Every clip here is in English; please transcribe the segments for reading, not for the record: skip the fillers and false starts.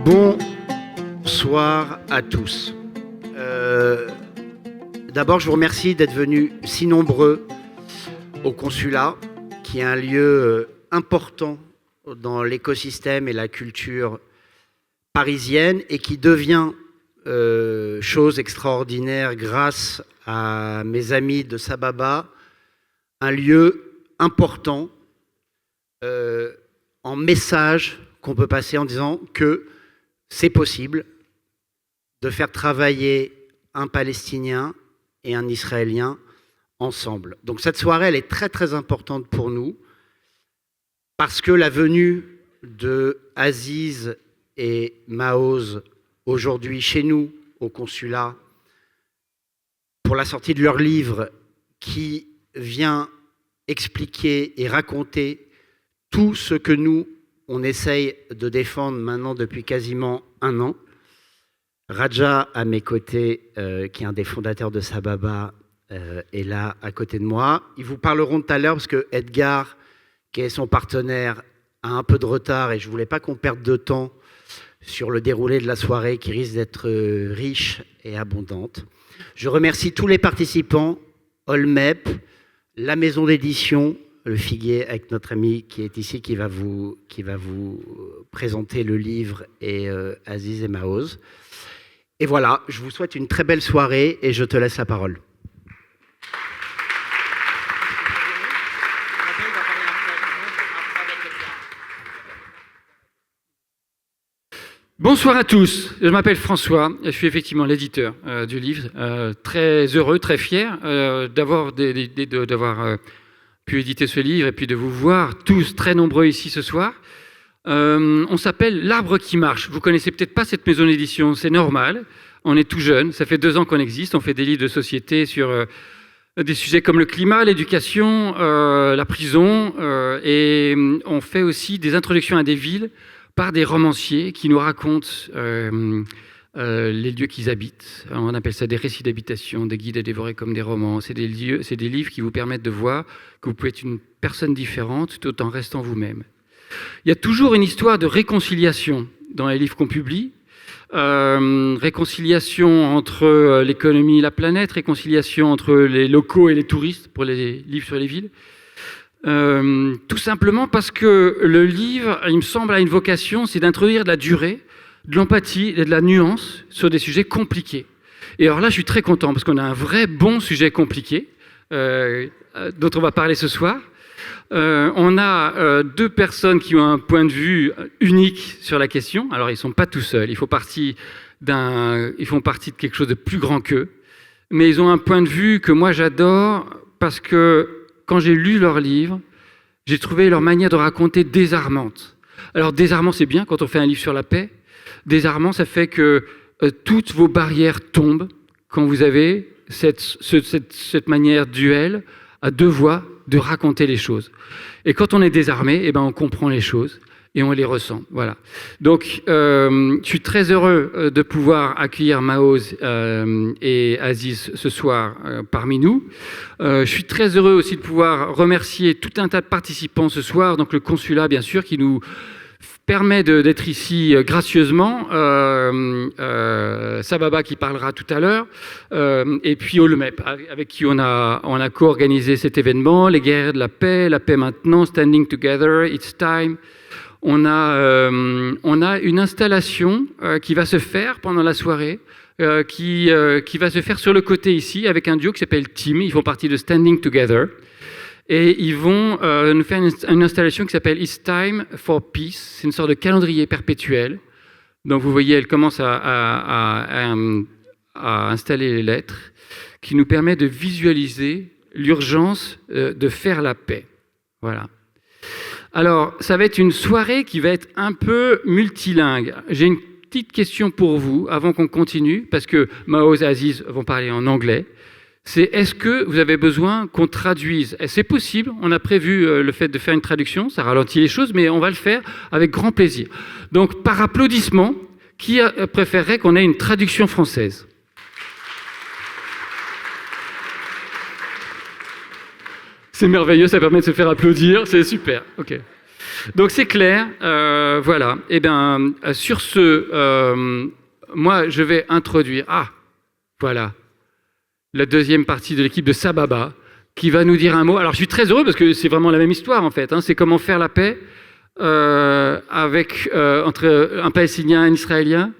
Bonsoir à tous. D'abord, je vous remercie d'être venus si nombreux au Consulat, qui est un lieu important dans l'écosystème et la culture parisienne et qui devient chose extraordinaire grâce à mes amis de Sababa, un lieu important en message qu'on peut passer en disant que c'est possible de faire travailler un Palestinien et un Israélien ensemble. Donc cette soirée, elle est très très importante pour nous parce que la venue de Aziz et Maoz aujourd'hui chez nous au consulat pour la sortie de leur livre qui vient expliquer et raconter tout ce que nous, on essaye de défendre maintenant depuis quasiment un an. Raja, à mes côtés, qui est un des fondateurs de Sababa, est là à côté de moi. Ils vous parleront tout à l'heure parce que Edgar, qui est son partenaire, a un peu de retard et je ne voulais pas qu'on perde de temps sur le déroulé de la soirée qui risque d'être riche et abondante. Je remercie tous les participants, ALLMEP, la maison d'édition, le Figuier avec notre ami qui est ici, qui va vous présenter le livre, et Aziz et Maoz. Et voilà, je vous souhaite une très belle soirée et je te laisse la parole. Bonsoir à tous, je m'appelle François, je suis effectivement l'éditeur du livre, très heureux, très fier d'avoir pu éditer ce livre et puis de vous voir tous très nombreux ici ce soir. On s'appelle L'Arbre qui marche. Vous connaissez peut-être pas cette maison d'édition, c'est normal. On est tout jeune, ça fait 2 ans qu'on existe. On fait des livres de société sur des sujets comme le climat, l'éducation, la prison, et on fait aussi des introductions à des villes par des romanciers qui nous racontent les lieux qu'ils habitent. On appelle ça des récits d'habitation, des guides à dévorer comme des romans. C'est des livres qui vous permettent de voir que vous pouvez être une personne différente tout en restant vous-même. Il y a toujours une histoire de réconciliation dans les livres qu'on publie. Réconciliation entre l'économie et la planète, réconciliation entre les locaux et les touristes pour les livres sur les villes. Tout simplement parce que le livre, il me semble, a une vocation, c'est d'introduire de la durée, de l'empathie et de la nuance sur des sujets compliqués. Et alors là, je suis très content parce qu'on a un vrai bon sujet compliqué dont on va parler ce soir. On a 2 personnes qui ont un point de vue unique sur la question. Alors, ils ne sont pas tout seuls. Ils font partie de quelque chose de plus grand qu'eux. Mais ils ont un point de vue que moi, j'adore parce que quand j'ai lu leur livre, j'ai trouvé leur manière de raconter désarmante. Alors, désarmant, c'est bien quand on fait un livre sur la paix. Désarmant, ça fait que toutes vos barrières tombent quand vous avez cette manière duelle à 2 voix de raconter les choses. Et quand on est désarmé, eh ben on comprend les choses et on les ressent. Voilà. Donc, je suis très heureux de pouvoir accueillir Maoz et Aziz ce soir parmi nous. Je suis très heureux aussi de pouvoir remercier tout un tas de participants ce soir. Donc, le consulat, bien sûr, qui nous permet d'être ici gracieusement, Sababa qui parlera tout à l'heure, et puis ALLMEP, avec qui on a co-organisé cet événement, les Guerrières de la Paix maintenant, Standing Together, It's Time. On a une installation qui va se faire pendant la soirée, qui va se faire sur le côté ici, avec un duo qui s'appelle Team, ils font partie de Standing Together. Et ils vont nous faire une installation qui s'appelle It's Time for Peace. C'est une sorte de calendrier perpétuel. Donc vous voyez, elle commence à installer les lettres, qui nous permet de visualiser l'urgence de faire la paix. Voilà. Alors, ça va être une soirée qui va être un peu multilingue. J'ai une petite question pour vous avant qu'on continue, parce que Maoz et Aziz vont parler en anglais. C'est est-ce que vous avez besoin qu'on traduise ? C'est possible, on a prévu le fait de faire une traduction, ça ralentit les choses, mais on va le faire avec grand plaisir. Donc, par applaudissement, qui préférerait qu'on ait une traduction française ? C'est merveilleux, ça permet de se faire applaudir, c'est super. Ok. Donc c'est clair, voilà. Eh bien, sur ce, moi je vais introduire, voilà, la deuxième partie de l'équipe de Sababa, qui va nous dire un mot. Alors je suis très heureux parce que c'est vraiment la même histoire en fait, hein. C'est comment faire la paix entre un Palestinien et un Israélien,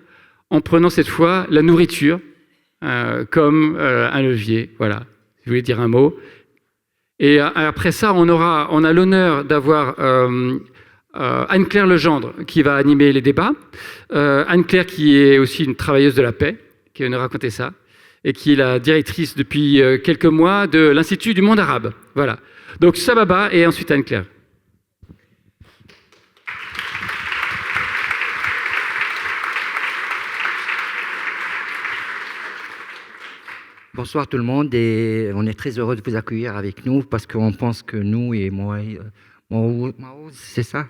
en prenant cette fois la nourriture comme un levier. Voilà, je voulais dire un mot. Et après ça, on a l'honneur d'avoir Anne-Claire Legendre qui va animer les débats. Anne-Claire qui est aussi une travailleuse de la paix, qui va nous raconter ça, et qui est la directrice depuis quelques mois de l'Institut du monde arabe. Voilà. Donc Sababa et ensuite Anne-Claire. Bonsoir tout le monde et on est très heureux de vous accueillir avec nous parce qu'on pense que nous et Maoz, c'est ça?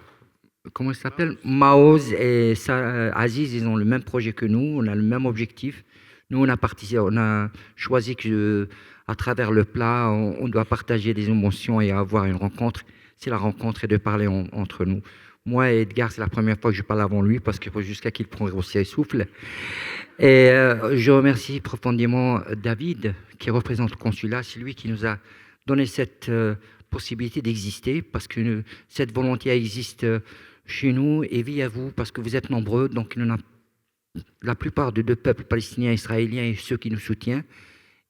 Comment il s'appelle? Maoz et Aziz, ils ont le même projet que nous, on a le même objectif. Nous, on a choisi que à travers le plat, on doit partager des émotions et avoir une rencontre. C'est la rencontre et de parler entre nous. Moi et Edgar, c'est la première fois que je parle avant lui parce que jusqu'à qu'il prenne aussi un souffle. Et je remercie profondément David qui représente le consulat. C'est lui qui nous a donné cette possibilité d'exister parce que cette volonté existe chez nous et via vous parce que vous êtes nombreux. Donc la plupart des deux peuples palestiniens et israéliens et ceux qui nous soutiennent,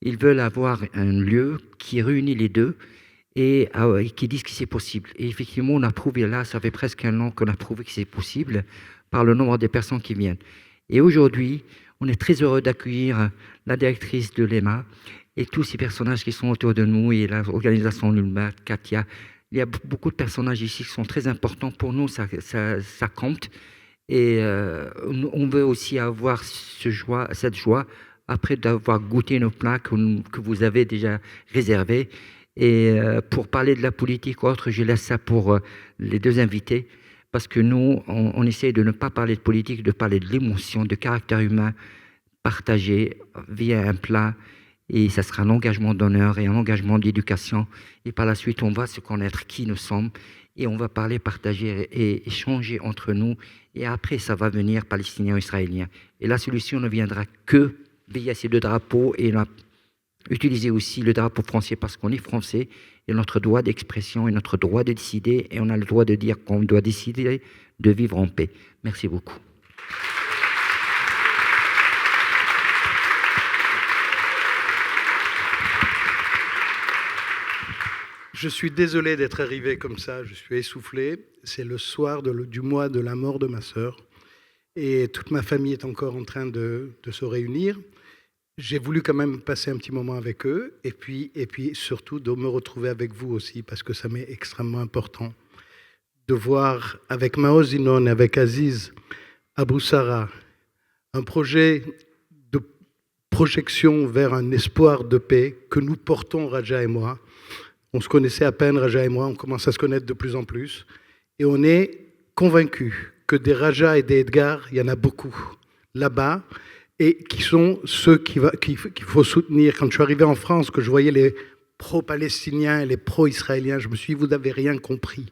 ils veulent avoir un lieu qui réunit les deux et qui disent que c'est possible. Et effectivement, on a prouvé là, ça fait presque un an qu'on a prouvé que c'est possible par le nombre de personnes qui viennent. Et aujourd'hui, on est très heureux d'accueillir la directrice de l'EMA et tous ces personnages qui sont autour de nous et l'organisation ALLMEP, Katia. Il y a beaucoup de personnages ici qui sont très importants pour nous, ça compte. Et on veut aussi avoir cette joie après d'avoir goûté nos plats que vous avez déjà réservés. Et pour parler de la politique ou autre, je laisse ça pour les deux invités. Parce que nous, on essaie de ne pas parler de politique, de parler de l'émotion, de caractère humain partagé via un plat. Et ça sera un engagement d'honneur et un engagement d'éducation. Et par la suite, on va se connaître qui nous sommes. Et on va parler, partager et échanger entre nous. Et après, ça va venir palestinien ou israélien. Et la solution ne viendra que via ces deux drapeaux. Et on a utilisé aussi le drapeau français parce qu'on est français. Et notre droit d'expression et notre droit de décider. Et on a le droit de dire qu'on doit décider de vivre en paix. Merci beaucoup. Je suis désolé d'être arrivé comme ça, je suis essoufflé. C'est le soir du mois de la mort de ma sœur. Et toute ma famille est encore en train de se réunir. J'ai voulu quand même passer un petit moment avec eux. Et puis surtout de me retrouver avec vous aussi, parce que ça m'est extrêmement important. De voir avec Maoz Inon et avec Aziz Abu Sarah un projet de projection vers un espoir de paix que nous portons, Raja et moi. On se connaissait à peine, Raja et moi, on commence à se connaître de plus en plus. Et on est convaincus que des Raja et des Edgar, il y en a beaucoup là-bas, et qui sont ceux qu'il faut soutenir. Quand je suis arrivé en France, que je voyais les pro-palestiniens et les pro-israéliens, je me suis dit, vous n'avez rien compris.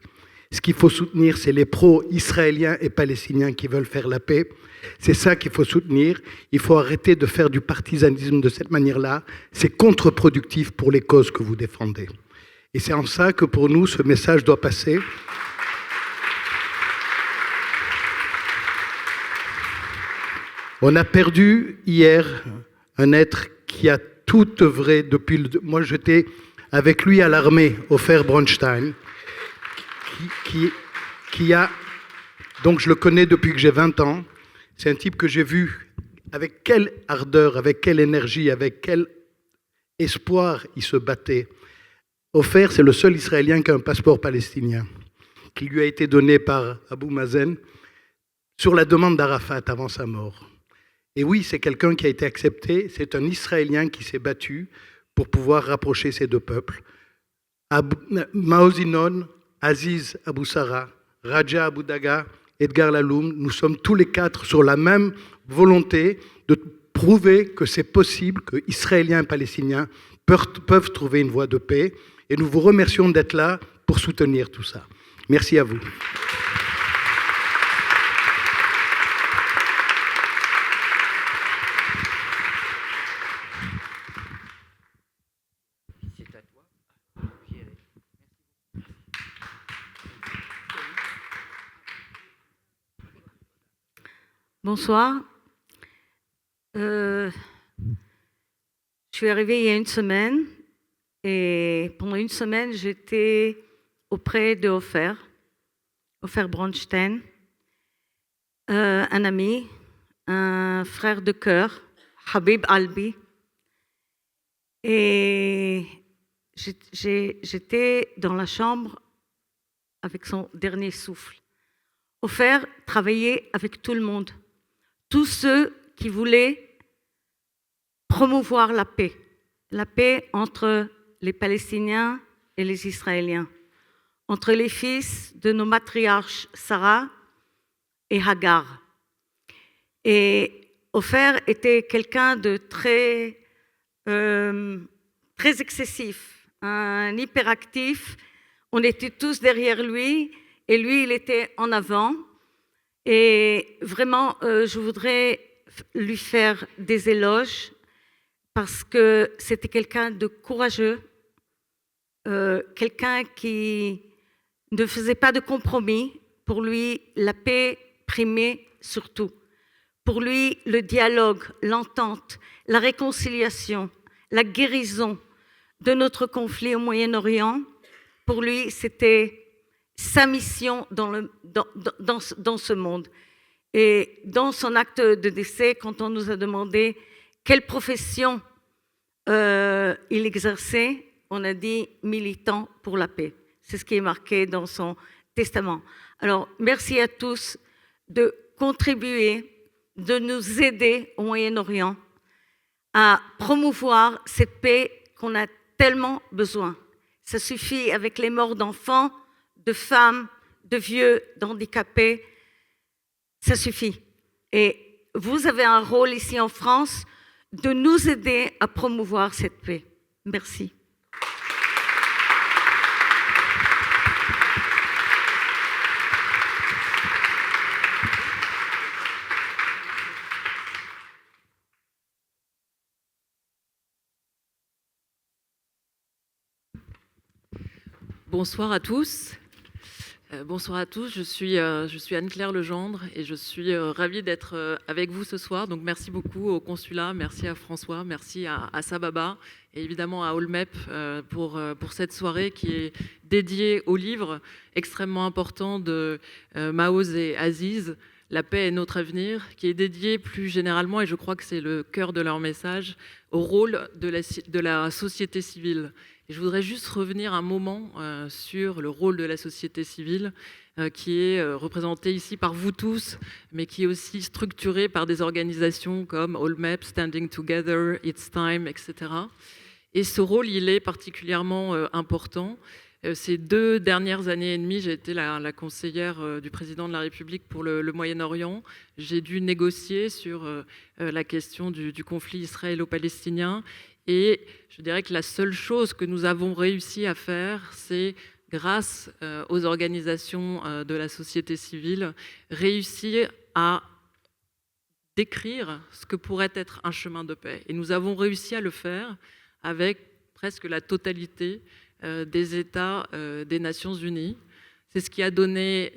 Ce qu'il faut soutenir, c'est les pro-israéliens et palestiniens qui veulent faire la paix. C'est ça qu'il faut soutenir. Il faut arrêter de faire du partisanisme de cette manière-là. C'est contre-productif pour les causes que vous défendez. Et c'est en ça que pour nous, ce message doit passer. On a perdu hier un être qui a tout œuvré depuis... Moi, j'étais avec lui à l'armée, au Fer Bronstein, qui a... Donc, je le connais depuis que j'ai 20 ans. C'est un type que j'ai vu avec quelle ardeur, avec quelle énergie, avec quel espoir il se battait. Ofer, c'est le seul Israélien qui a un passeport palestinien, qui lui a été donné par Abou Mazen sur la demande d'Arafat avant sa mort. Et oui, c'est quelqu'un qui a été accepté, c'est un Israélien qui s'est battu pour pouvoir rapprocher ces deux peuples. Maoz Inon, Aziz Abu Sarah, Raja Abu Daga, Edgar Laloum, nous sommes tous les quatre sur la même volonté de prouver que c'est possible, que Israéliens et Palestiniens peuvent trouver une voie de paix. Et nous vous remercions d'être là pour soutenir tout ça. Merci à vous. Bonsoir. Je suis arrivée il y a une semaine et pendant une semaine, j'étais auprès de Ofer Bronstein, un ami, un frère de cœur, Habib Albi. Et j'étais dans la chambre avec son dernier souffle. Ofer travaillait avec tout le monde, tous ceux qui voulaient promouvoir la paix entre les Palestiniens et les Israéliens, entre les fils de nos matriarches Sarah et Hagar. Et Ofer était quelqu'un de très excessif, un hyperactif. On était tous derrière lui et lui, il était en avant. Et vraiment, je voudrais lui faire des éloges parce que c'était quelqu'un de courageux, quelqu'un qui ne faisait pas de compromis. Pour lui, la paix primait surtout. Pour lui, le dialogue, l'entente, la réconciliation, la guérison de notre conflit au Moyen-Orient, pour lui, c'était sa mission dans ce monde. Et dans son acte de décès, quand on nous a demandé quelle profession il exerçait, on a dit militant pour la paix. C'est ce qui est marqué dans son testament. Alors, merci à tous de contribuer, de nous aider au Moyen-Orient à promouvoir cette paix qu'on a tellement besoin. Ça suffit avec les morts d'enfants, de femmes, de vieux, d'handicapés. Ça suffit. Et vous avez un rôle ici en France de nous aider à promouvoir cette paix. Merci. Bonsoir à tous. Bonsoir à tous, je suis Anne-Claire Legendre et je suis ravie d'être avec vous ce soir. Donc merci beaucoup au Consulat, merci à François, merci à Sababa et évidemment à ALLMEP pour cette soirée qui est dédiée au livre extrêmement important de Maoz et Aziz, La Paix est notre avenir, qui est dédié plus généralement, et je crois que c'est le cœur de leur message, au rôle de la société civile. Et je voudrais juste revenir un moment sur le rôle de la société civile qui est représenté ici par vous tous, mais qui est aussi structuré par des organisations comme ALLMEP, Standing Together, It's Time, etc. Et ce rôle, il est particulièrement important. Ces 2 dernières années et demie, j'ai été la conseillère du président de la République pour le Moyen-Orient. J'ai dû négocier sur la question du conflit israélo-palestinien. Et je dirais que la seule chose que nous avons réussi à faire, c'est, grâce aux organisations de la société civile, réussir à décrire ce que pourrait être un chemin de paix. Et nous avons réussi à le faire avec presque la totalité des États des Nations Unies. C'est ce qui a donné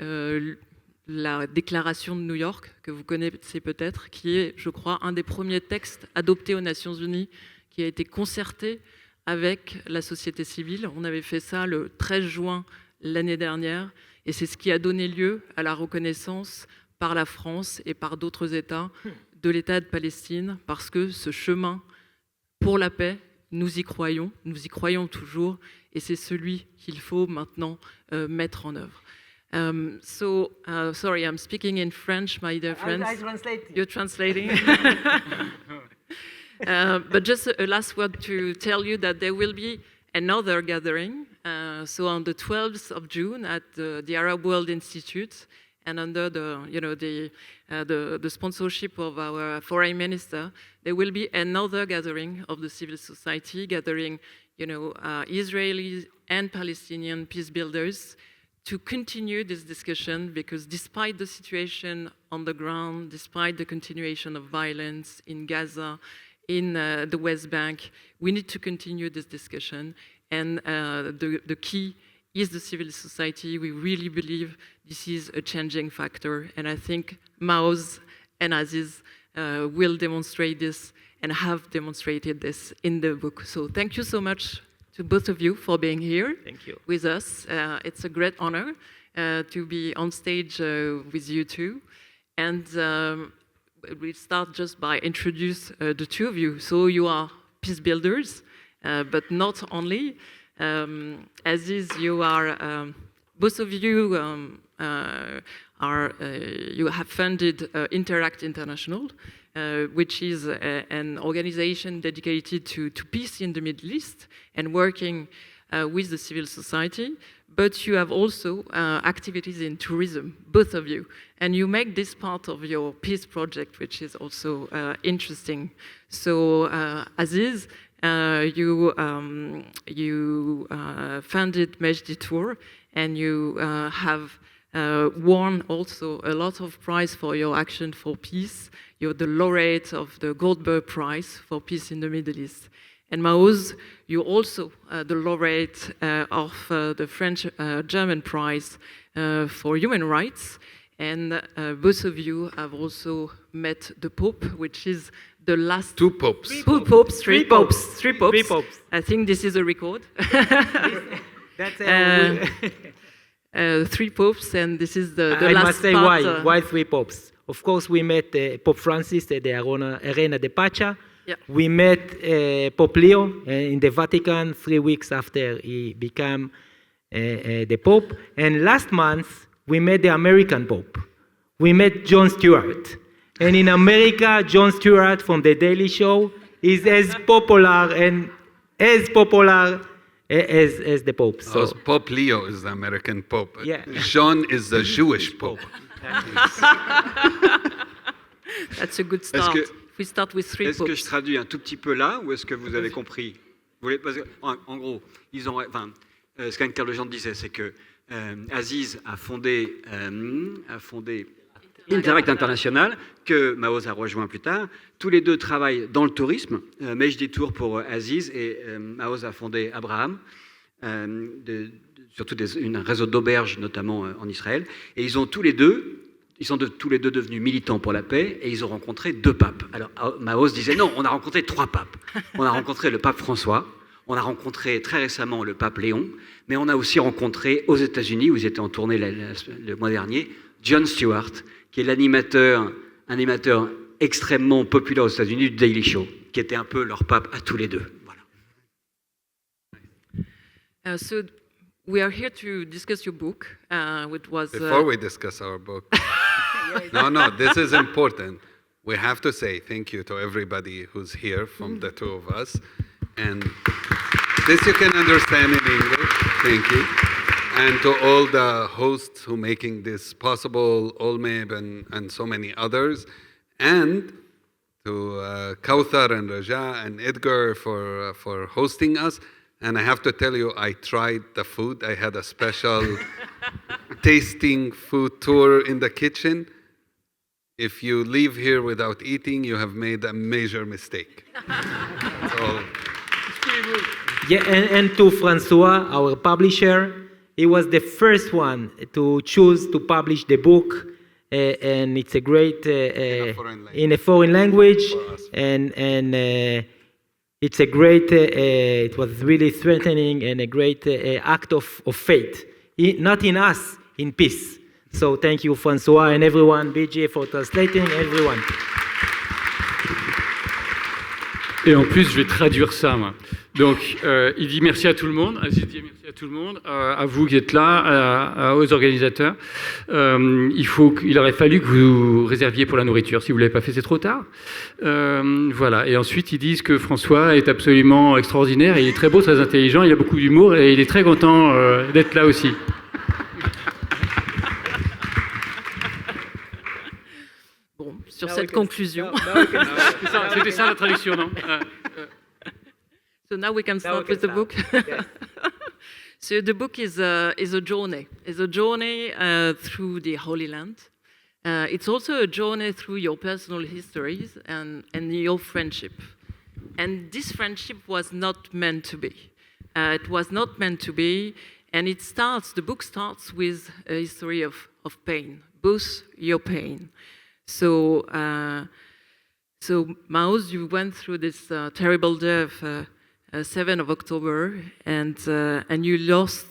la déclaration de New York, que vous connaissez peut-être, qui est, je crois, un des premiers textes adoptés aux Nations Unies, qui a été concerté avec la société civile. On avait fait ça le 13 juin l'année dernière, et c'est ce qui a donné lieu à la reconnaissance par la France et par d'autres États de l'État de Palestine, parce que ce chemin pour la paix, nous y croyons toujours, et c'est celui qu'il faut maintenant mettre en œuvre. Sorry, I'm speaking in French, my dear friends. I translate. You're translating? But just a last word to tell you that there will be another gathering. So on the 12th of June at the Arab World Institute, and under the sponsorship of our foreign minister, there will be another gathering of the civil society, gathering Israeli and Palestinian peace builders, to continue this discussion, because despite the situation on the ground, despite the continuation of violence in Gaza, in the West Bank, we need to continue this discussion. And the key is the civil society. We really believe this is a changing factor. And I think Maoz and Aziz will demonstrate this and have demonstrated this in the book. So thank you so much to both of you for being here with us. It's a great honor to be on stage with you two. And we'll start just by introduce the two of you. So you are peace builders, but not only. Aziz, you are, both of you you have funded Interact International, which is an organization dedicated to peace in the Middle East and working with the civil society. But you have also activities in tourism, both of you. And you make this part of your peace project, which is also interesting. So, Aziz, you funded Tour, and you have won also a lot of prize for your action for peace. You're the laureate of the Goldberg Prize for Peace in the Middle East. And Maoz, you're also the laureate of the French-German Prize for Human Rights. And both of you have also met the Pope, which is the last... Two popes. Three popes. Three popes. I think this is a record. That's three popes, and this is the I last must say part. why three popes? Of course, we met Pope Francis at the Arena de Pacha. Yeah. We met Pope Leo in the Vatican 3 weeks after he became the Pope. And last month, we met the American Pope. We met Jon Stewart. And in America, Jon Stewart from The Daily Show is as popular as the Pope. So Pope Leo is the American Pope. Yeah. John is the Jewish Pope. That's a good start. We start with three Est-ce que je popes. traduis un tout petit peu là, ou est-ce que vous avez compris? Parce que, en gros, ce qu'Anne-Claire Legendre disait, c'est que Aziz a fondé Interact International, que Maoz a rejoint plus tard. Tous les deux travaillent dans le tourisme. Tour pour Aziz, et Maoz a fondé Abraham, surtout un réseau d'auberges, notamment en Israël. Et ils sont tous les deux devenus militants pour la paix, et ils ont rencontré 2 papes. Alors Maoz disait non, on a rencontré 3 papes. On a rencontré le pape François, on a rencontré très récemment le pape Léon, mais on a aussi rencontré aux États-Unis, où ils étaient en tournée le mois dernier, Jon Stewart, qui est un animateur extrêmement populaire aux États-Unis du Daily Show, qui était un peu leur pape à tous les deux. Voilà. So we are here to discuss your book, which was... Before we discuss our book, no, this is important. We have to say thank you to everybody who's here from the two of us. And this you can understand in English. Thank you. And to all the hosts who are making this possible, ALLMEP and so many others. And to Kauthar and Raja and Edgar for hosting us. And I have to tell you, I tried the food. I had a special tasting food tour in the kitchen. If you leave here without eating, you have made a major mistake. So, Yeah, and to Francois, our publisher, he was the first one to choose to publish the book, and it's a great in a foreign language, and it's a great. It was really strengthening and a great act of faith, not in us, in peace. So thank you, Francois, and everyone, BJ, for translating, everyone. Et en plus, je vais traduire ça, moi. Donc, il dit merci à tout le monde. Aziz dit merci à tout le monde, à vous qui êtes là, aux organisateurs. Il aurait fallu que vous réserviez pour la nourriture. Si vous ne l'avez pas fait, c'est trop tard. Voilà. Et ensuite, ils disent que François est absolument extraordinaire. Il est très beau, très intelligent, il a beaucoup d'humour et il est très content d'être là aussi. Bon, sur cette conclusion. C'était ça la traduction, non? So now we can start with the book. So the book is a journey. It's a journey through the Holy Land. It's also a journey through your personal histories and your friendship. And this friendship was not meant to be. It was not meant to be, and the book starts with a history of pain, both your pain. So Maoz, you went through this terrible day of 7th of October, and you lost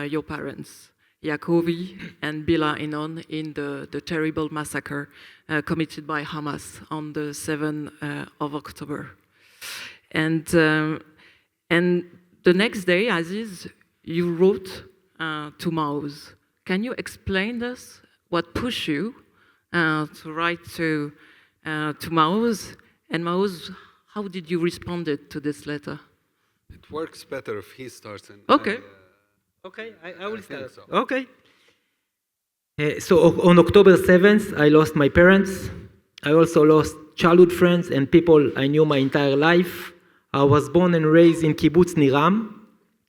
your parents, Yacovi and Bila Inon, in the terrible massacre committed by Hamas on the 7th of October. And the next day, Aziz, you wrote to Maoz. Can you explain us what pushed you to write to Maoz? And Maoz, how did you respond to this letter? It works better if he starts. And Okay. I will start. So. Okay. So on October 7th, I lost my parents. I also lost childhood friends and people I knew my entire life. I was born and raised in Kibbutz Niram,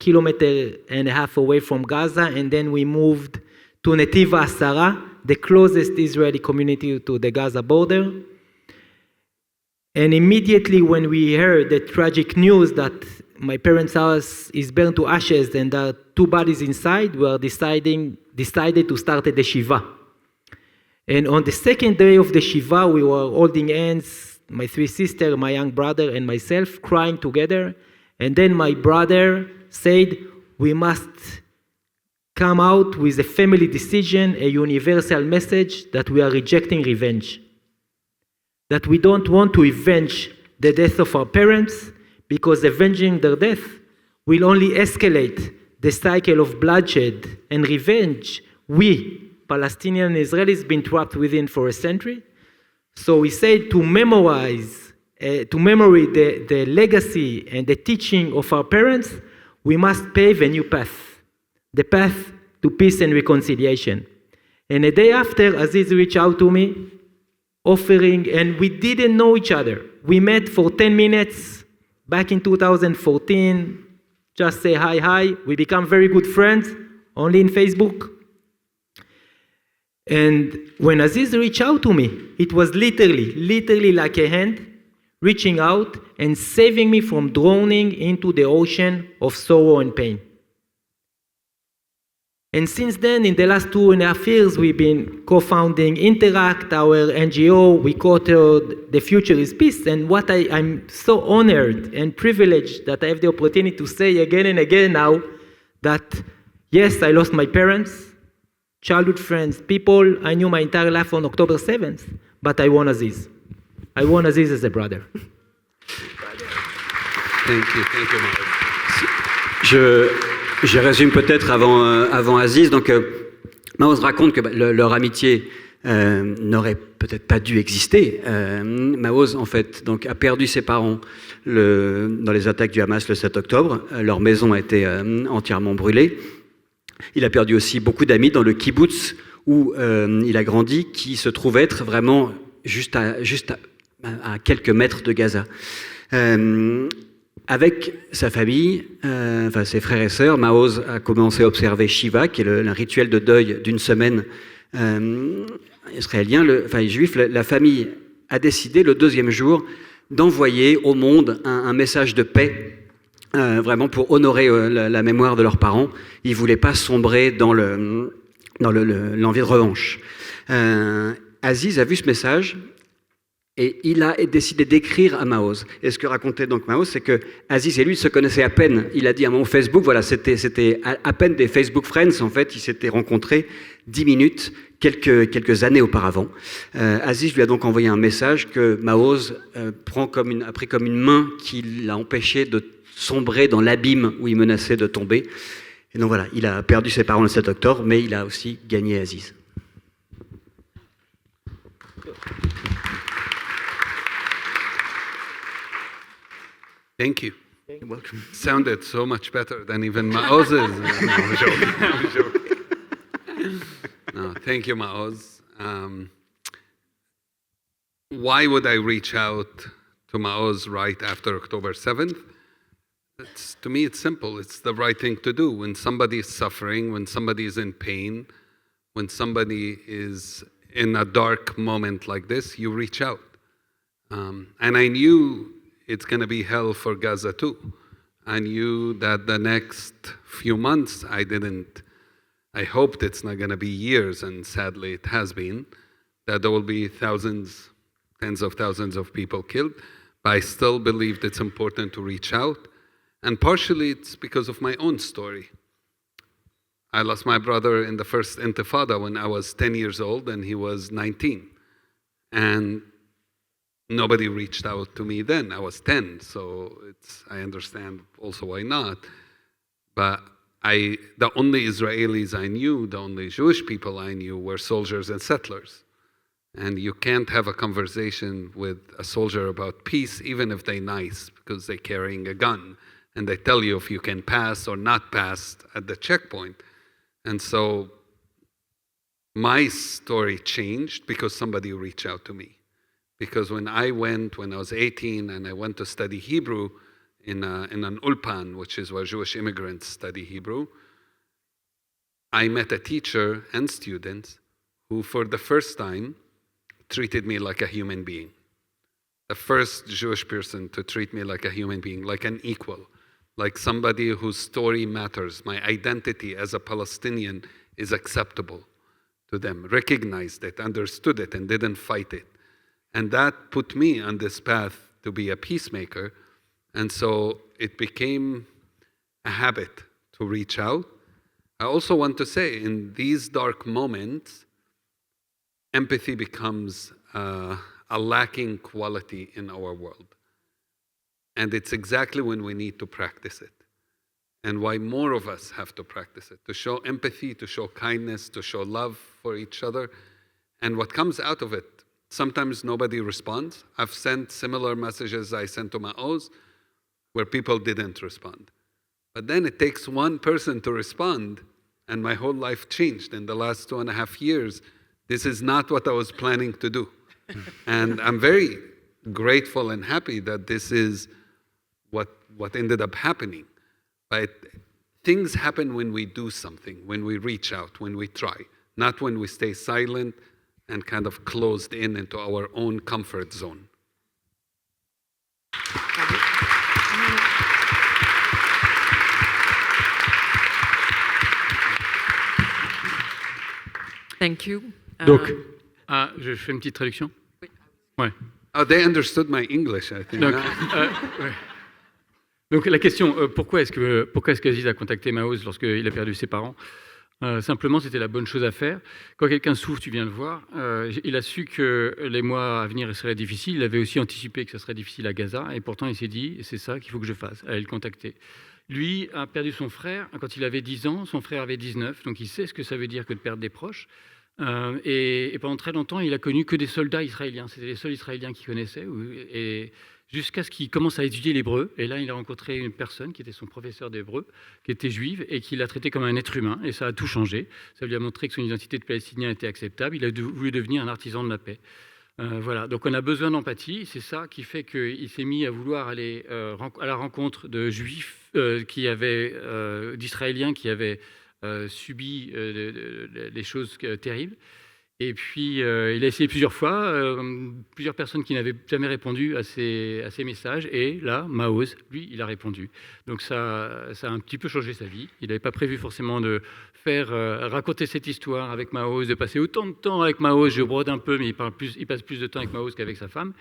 1.5 kilometers away from Gaza, and then we moved to Netiv Asara, the closest Israeli community to the Gaza border. And immediately when we heard the tragic news that my parents' house is burned to ashes and there are 2 bodies inside, we decided to start the Shiva. And on the second day of the Shiva, we were holding hands, my 3 sisters, my young brother, and myself, crying together. And then my brother said, we must come out with a family decision, a universal message that we are rejecting revenge. That we don't want to avenge the death of our parents, because avenging their death will only escalate the cycle of bloodshed and revenge we, Palestinians and Israelis, been trapped within for a century. So we said to memory the legacy and the teaching of our parents, we must pave a new path, the path to peace and reconciliation. And a day after, Aziz reached out to me, offering, and we didn't know each other. We met for 10 minutes back in 2014, just say hi. We become very good friends, only in Facebook. And when Aziz reached out to me, it was literally like a hand reaching out and saving me from drowning into the ocean of sorrow and pain. And since then, in the last 2.5 years, we've been co-founding Interact, our NGO. We co-authored The Future is Peace. And what I'm so honored and privileged that I have the opportunity to say again and again now that, yes, I lost my parents, childhood friends, people I knew my entire life on October 7th, but I won Aziz. I won Aziz as a brother. Thank you, Maoz. Je résume peut-être avant Aziz. Donc, Maoz raconte que leur amitié n'aurait peut-être pas dû exister. Maoz, en fait, donc, a perdu ses parents dans les attaques du Hamas le 7 octobre. Leur maison a été entièrement brûlée. Il a perdu aussi beaucoup d'amis dans le kibbutz où il a grandi, qui se trouve être vraiment juste à quelques mètres de Gaza. Avec sa famille, ses frères et sœurs, Maoz a commencé à observer Shiva, qui est un rituel de deuil d'une semaine israélien, juif. La famille a décidé le 2e jour d'envoyer au monde un message de paix, vraiment pour honorer la mémoire de leurs parents. Ils ne voulaient pas sombrer dans l'envie de revanche. Aziz a vu ce message. Et il a décidé d'écrire à Maoz. Et ce que racontait donc Maoz, c'est que Aziz et lui se connaissaient à peine. Il a dit à mon Facebook, voilà, c'était à peine des Facebook Friends. En fait, ils s'étaient rencontrés 10 minutes, quelques années auparavant. Aziz lui a donc envoyé un message que Maoz a pris comme une main qui l'a empêché de sombrer dans l'abîme où il menaçait de tomber. Et donc voilà, il a perdu ses parents le 7 octobre, mais il a aussi gagné Aziz. Thank you. You're welcome. Sounded so much better than even Maoz's. I'm joking. No, thank you, Maoz. Why would I reach out to Maoz right after October 7th? To me, it's simple. It's the right thing to do. When somebody is suffering, when somebody is in pain, when somebody is in a dark moment like this, you reach out. And I knew it's going to be hell for Gaza too. I knew that the next few months, I hoped it's not going to be years, and sadly it has been, that there will be thousands, tens of thousands of people killed, but I still believed it's important to reach out. And partially it's because of my own story. I lost my brother in the first Intifada when I was 10 years old and he was 19. And nobody reached out to me then. I was 10, so I understand also why not. But the only Israelis I knew, the only Jewish people I knew were soldiers and settlers. And you can't have a conversation with a soldier about peace, even if they're nice, because they're carrying a gun. And they tell you if you can pass or not pass at the checkpoint. And so my story changed because somebody reached out to me. Because when I was 18, and I went to study Hebrew in an ulpan, which is where Jewish immigrants study Hebrew, I met a teacher and students who, for the first time, treated me like a human being. The first Jewish person to treat me like a human being, like an equal, like somebody whose story matters. My identity as a Palestinian is acceptable to them, recognized it, understood it, and didn't fight it. And that put me on this path to be a peacemaker. And so it became a habit to reach out. I also want to say, in these dark moments, empathy becomes a lacking quality in our world. And it's exactly when we need to practice it. And why more of us have to practice it, to show empathy, to show kindness, to show love for each other. And what comes out of it, sometimes nobody responds. I've sent similar messages I sent to Maoz where people didn't respond. But then it takes one person to respond, and my whole life changed in the last 2.5 years. This is not what I was planning to do. And I'm very grateful and happy that this is what ended up happening. But things happen when we do something, when we reach out, when we try, not when we stay silent and kind of closed in into our own comfort zone. Thank you. Donc, je fais une petite traduction. Oui. Ouais. Oh, they understood my English, I think. Ouais. Donc la question, pourquoi est-ce qu'Aziz a contacté Maoz lorsqu'il a perdu ses parents? Simplement, c'était la bonne chose à faire. Quand quelqu'un souffre, tu viens le voir. Il a su que les mois à venir seraient difficiles. Il avait aussi anticipé que ça serait difficile à Gaza. Et pourtant, il s'est dit, c'est ça qu'il faut que je fasse. Allez le contacter. Lui a perdu son frère quand il avait 10 ans. Son frère avait 19. Donc il sait ce que ça veut dire que de perdre des proches. Et pendant très longtemps, il a connu que des soldats israéliens. C'était les seuls Israéliens qu'il connaissait. Et jusqu'à ce qu'il commence à étudier l'hébreu. Et là, il a rencontré une personne qui était son professeur d'hébreu, qui était juive et qui l'a traité comme un être humain. Et ça a tout changé. Ça lui a montré que son identité de Palestinien était acceptable. Il a voulu devenir un artisan de la paix. Voilà. Donc on a besoin d'empathie. C'est ça qui fait qu'il s'est mis à vouloir aller à la rencontre de juifs, d'Israéliens qui avaient subi des choses terribles. Et puis, il a essayé plusieurs fois, plusieurs personnes qui n'avaient jamais répondu à ces messages. Et là, Maoz, lui, il a répondu. Donc ça a un petit peu changé sa vie. Il n'avait pas prévu forcément de raconter cette histoire avec Maoz, de passer autant de temps avec Maoz. Je brode un peu, mais il passe plus de temps avec Maoz qu'avec sa femme.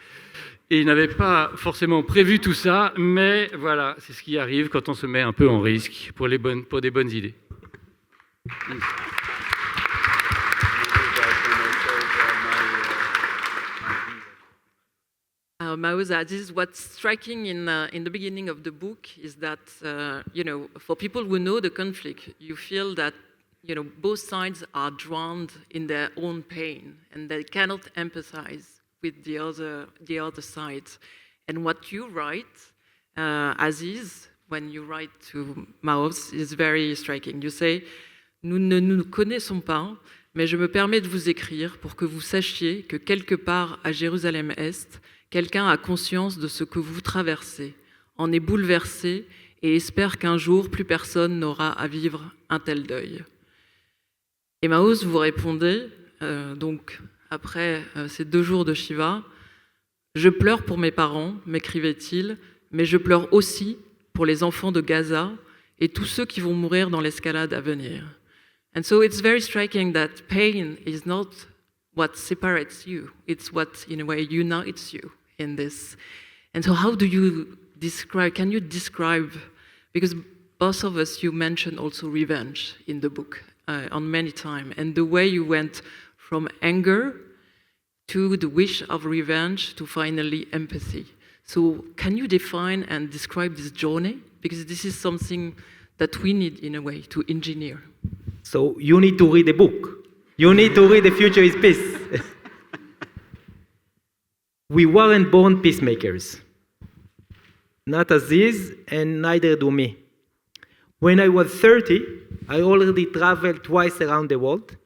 Et il n'avait pas forcément prévu tout ça. Mais voilà, c'est ce qui arrive quand on se met un peu en risque pour des bonnes idées. Maoz, Aziz, what's striking in the beginning of the book is that, for people who know the conflict, you feel that, both sides are drowned in their own pain and they cannot empathize with the other side. And what you write, Aziz, when you write to Maoz, is very striking. You say, nous ne nous connaissons pas, mais je me permets de vous écrire pour que vous sachiez que quelque part à Jérusalem-Est, quelqu'un a conscience de ce que vous traversez, en est bouleversé et espère qu'un jour, plus personne n'aura à vivre un tel deuil. Et Maoz, vous répondez, donc après ces 2 jours de Shiva, « Je pleure pour mes parents, m'écrivait-il, mais je pleure aussi pour les enfants de Gaza et tous ceux qui vont mourir dans l'escalade à venir. » And so it's very striking that pain is not what separates you. It's what, in a way, unites you in this. And so how do you describe, can you describe, because both of us, you mentioned also revenge in the book on many times, and the way you went from anger to the wish of revenge to finally empathy. So can you define and describe this journey? Because this is something that we need, in a way, to engineer. So you need to read the book. You need to read The Future is Peace. We weren't born peacemakers. Not Aziz, and neither do me. When I was 30, I already traveled twice around the world,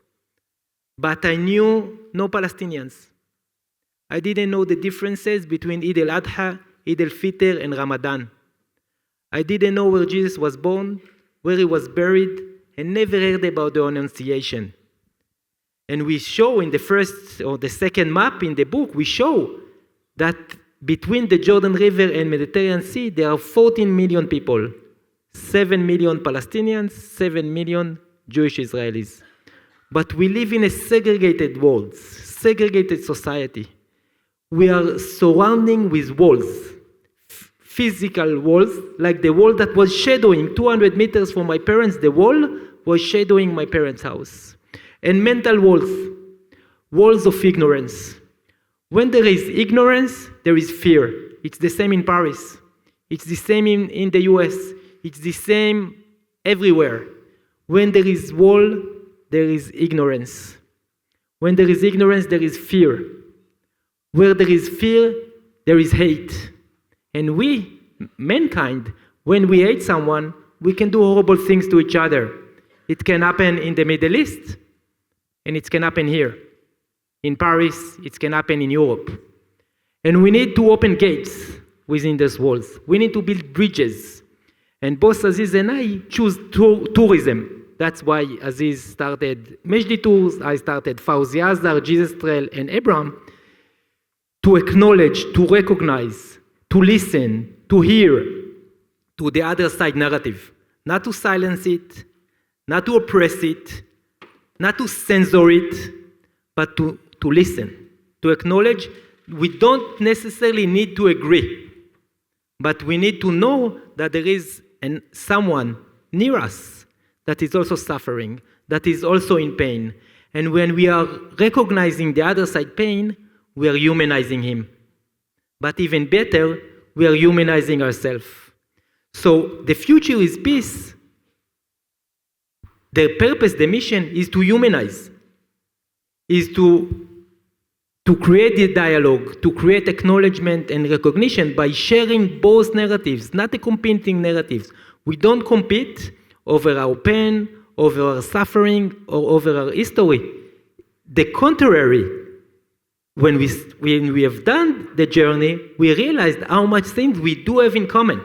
but I knew no Palestinians. I didn't know the differences between Eid al-Adha, Eid al-Fitr, and Ramadan. I didn't know where Jesus was born, where he was buried, and never heard about the Annunciation. And we show in the first or the second map in the book, we show that between the Jordan River and Mediterranean Sea, there are 14 million people. 7 million Palestinians, 7 million Jewish Israelis. But we live in a segregated world, segregated society. We are surrounding with walls, physical walls, like the wall that was shadowing 200 meters from my parents, the wall was shadowing my parents' house. And mental walls, walls of ignorance. When there is ignorance, there is fear. It's the same in Paris. It's the same in the US. It's the same everywhere. When there is wall, there is ignorance. When there is ignorance, there is fear. Where there is fear, there is hate. And we, mankind, when we hate someone, we can do horrible things to each other. It can happen in the Middle East, and it can happen here. In Paris, it can happen in Europe. And we need to open gates within these walls. We need to build bridges. And both Aziz and I choose tourism. That's why Aziz started Majdi Tours, I started Fawzi Azhar, Jesus Trail, and Abraham, to acknowledge, to recognize, to listen, to hear to the other side narrative. Not to silence it, not to oppress it, not to censor it, but to listen, to acknowledge. We don't necessarily need to agree, but we need to know that there is someone near us that is also suffering, that is also in pain. And when we are recognizing the other side pain, we are humanizing him. But even better, we are humanizing ourselves. So the future is peace. The purpose, the mission is to humanize, is to create the dialogue, to create acknowledgement and recognition by sharing both narratives, not the competing narratives. We don't compete over our pain, over our suffering, or over our history. The contrary, when we have done the journey, we realized how much things we do have in common.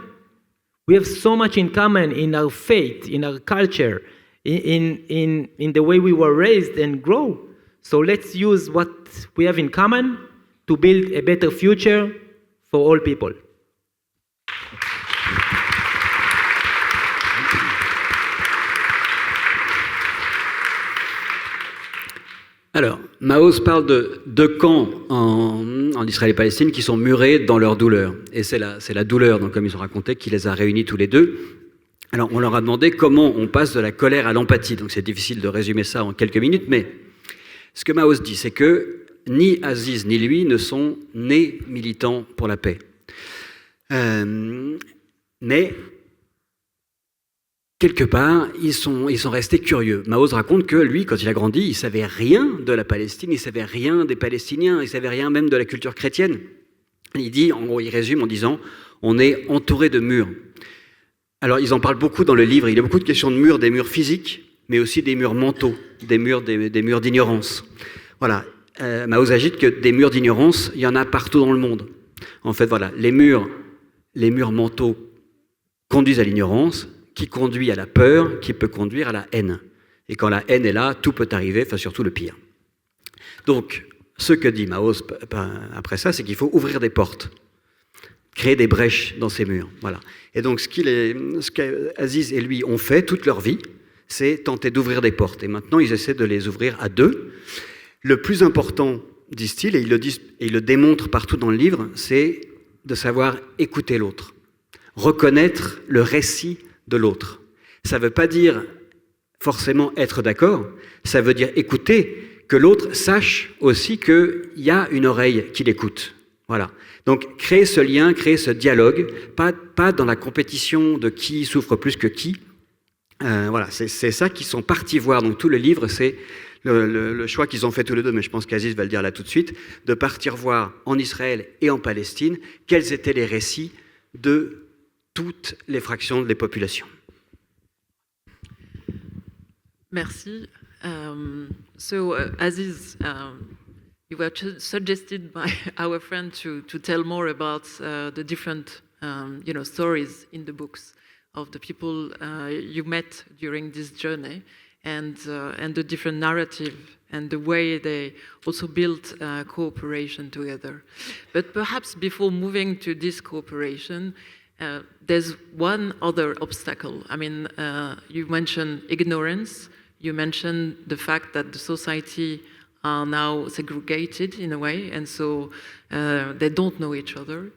We have so much in common in our faith, in our culture, in the way we were raised and grow. So let's use what we have in common to build a better future for all people. Alors, Maoz parle de deux camps en Israël et Palestine qui sont murés dans leur douleur. Et c'est la douleur, donc, comme ils ont raconté, qui les a réunis tous les deux. Alors, on leur a demandé comment on passe de la colère à l'empathie. Donc, c'est difficile de résumer ça en quelques minutes, mais ce que Maoz dit, c'est que ni Aziz ni lui ne sont nés militants pour la paix. Mais quelque part, ils sont restés curieux. Maoz raconte que lui, quand il a grandi, il ne savait rien de la Palestine, il ne savait rien des Palestiniens, il ne savait rien même de la culture chrétienne. Il dit, en gros, il résume en disant, on est entouré de murs. Alors, ils en parlent beaucoup dans le livre, il y a beaucoup de questions de murs, des murs physiques, mais aussi des murs mentaux, des murs d'ignorance. Voilà, Maoz agite que des murs d'ignorance, il y en a partout dans le monde. En fait, voilà, les murs mentaux conduisent à l'ignorance, qui conduit à la peur, qui peut conduire à la haine. Et quand la haine est là, tout peut arriver, enfin surtout le pire. Donc, ce que dit Maoz après ça, c'est qu'il faut ouvrir des portes, créer des brèches dans ces murs. Voilà. Et donc, ce qu'Aziz et lui ont fait toute leur vie, c'est tenter d'ouvrir des portes. Et maintenant, ils essaient de les ouvrir à deux. Le plus important, disent-ils, et ils le démontrent partout dans le livre, c'est de savoir écouter l'autre, reconnaître le récit de l'autre. Ça ne veut pas dire forcément être d'accord, ça veut dire écouter, que l'autre sache aussi qu'il y a une oreille qui l'écoute. Voilà. Donc créer ce lien, créer ce dialogue, pas dans la compétition de qui souffre plus que qui. Voilà, c'est ça qu'ils sont partis voir. Donc tout le livre, c'est le choix qu'ils ont fait tous les deux, mais je pense qu'Aziz va le dire là tout de suite, de partir voir en Israël et en Palestine quels étaient les récits de toutes les fractions des populations. Merci. Aziz, you were suggested by our friend to tell more about the different stories in the books of the people you met during this journey, and the different narrative and the way they also built cooperation together. But perhaps before moving to this cooperation, there's one other obstacle. I mean, you mentioned ignorance. You mentioned the fact that the society are now segregated in a way, and so they don't know each other.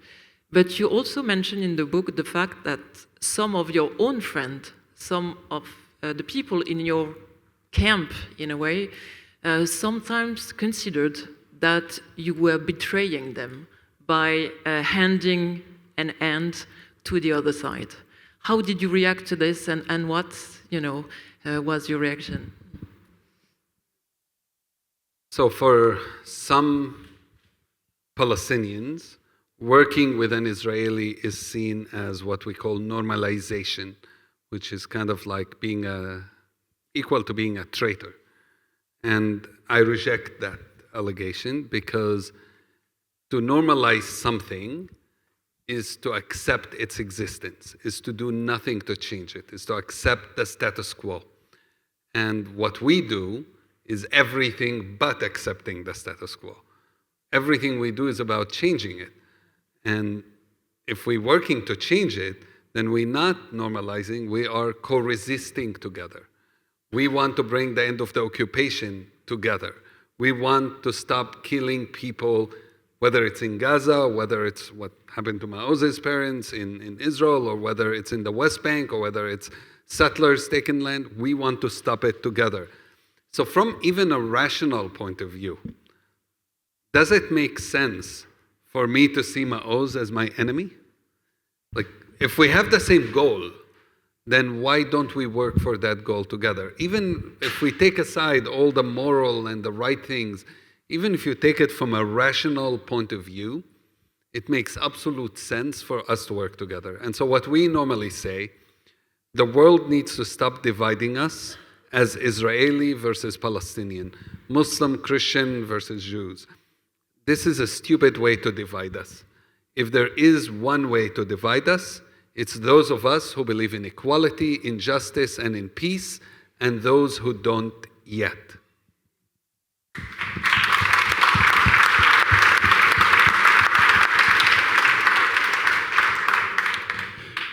But you also mentioned in the book the fact that some of your own friends, some of the people in your camp, in a way, sometimes considered that you were betraying them by handing an hand to the other side. How did you react to this, and what, was your reaction? So for some Palestinians, working with an Israeli is seen as what we call normalization, which is kind of like being equal to being a traitor. And I reject that allegation, because to normalize something is to accept its existence, is to do nothing to change it, is to accept the status quo. And what we do is everything but accepting the status quo. Everything we do is about changing it. And if we're working to change it, then we're not normalizing, we are co-resisting together. We want to bring the end of the occupation together. We want to stop killing people, whether it's in Gaza, whether it's what happened to Maoz's parents in Israel, or whether it's in the West Bank, or whether it's settlers taking land. We want to stop it together. So from even a rational point of view, does it make sense for me to see Maoz as my enemy? Like, if we have the same goal, then why don't we work for that goal together? Even if we take aside all the moral and the right things, even if you take it from a rational point of view, it makes absolute sense for us to work together. And so what we normally say, the world needs to stop dividing us as Israeli versus Palestinian, Muslim, Christian versus Jews. This is a stupid way to divide us. If there is one way to divide us, it's those of us who believe in equality, in justice, and in peace, and those who don't yet.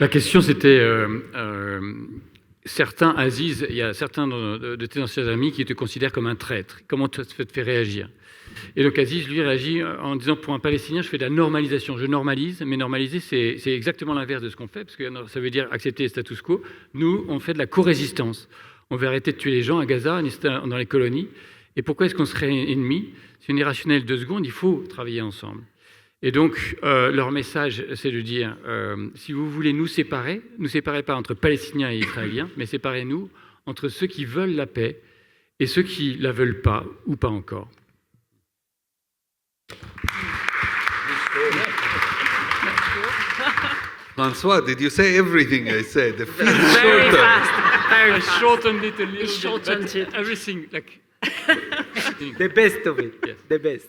La question, c'était certains, Aziz, il y a certains de tes anciens amis qui te considèrent comme un traître. Comment ça te fait réagir? Et donc Aziz, lui, réagit en disant, pour un Palestinien, je fais de la normalisation. Je normalise, mais normaliser, c'est exactement l'inverse de ce qu'on fait, parce que ça veut dire accepter le status quo. Nous, on fait de la co-résistance. On veut arrêter de tuer les gens à Gaza, dans les colonies. Et pourquoi est-ce qu'on serait ennemis? C'est une irrationnelle 2 secondes, il faut travailler ensemble. Et donc, leur message, c'est de dire, si vous voulez nous séparez pas entre Palestiniens et Israéliens, mais séparez-nous entre ceux qui veulent la paix et ceux qui la veulent pas, ou pas encore. François, did you say everything I said? Very fast. I shortened it a little bit, shortened it. Everything, like... The best of it, Yes. the best.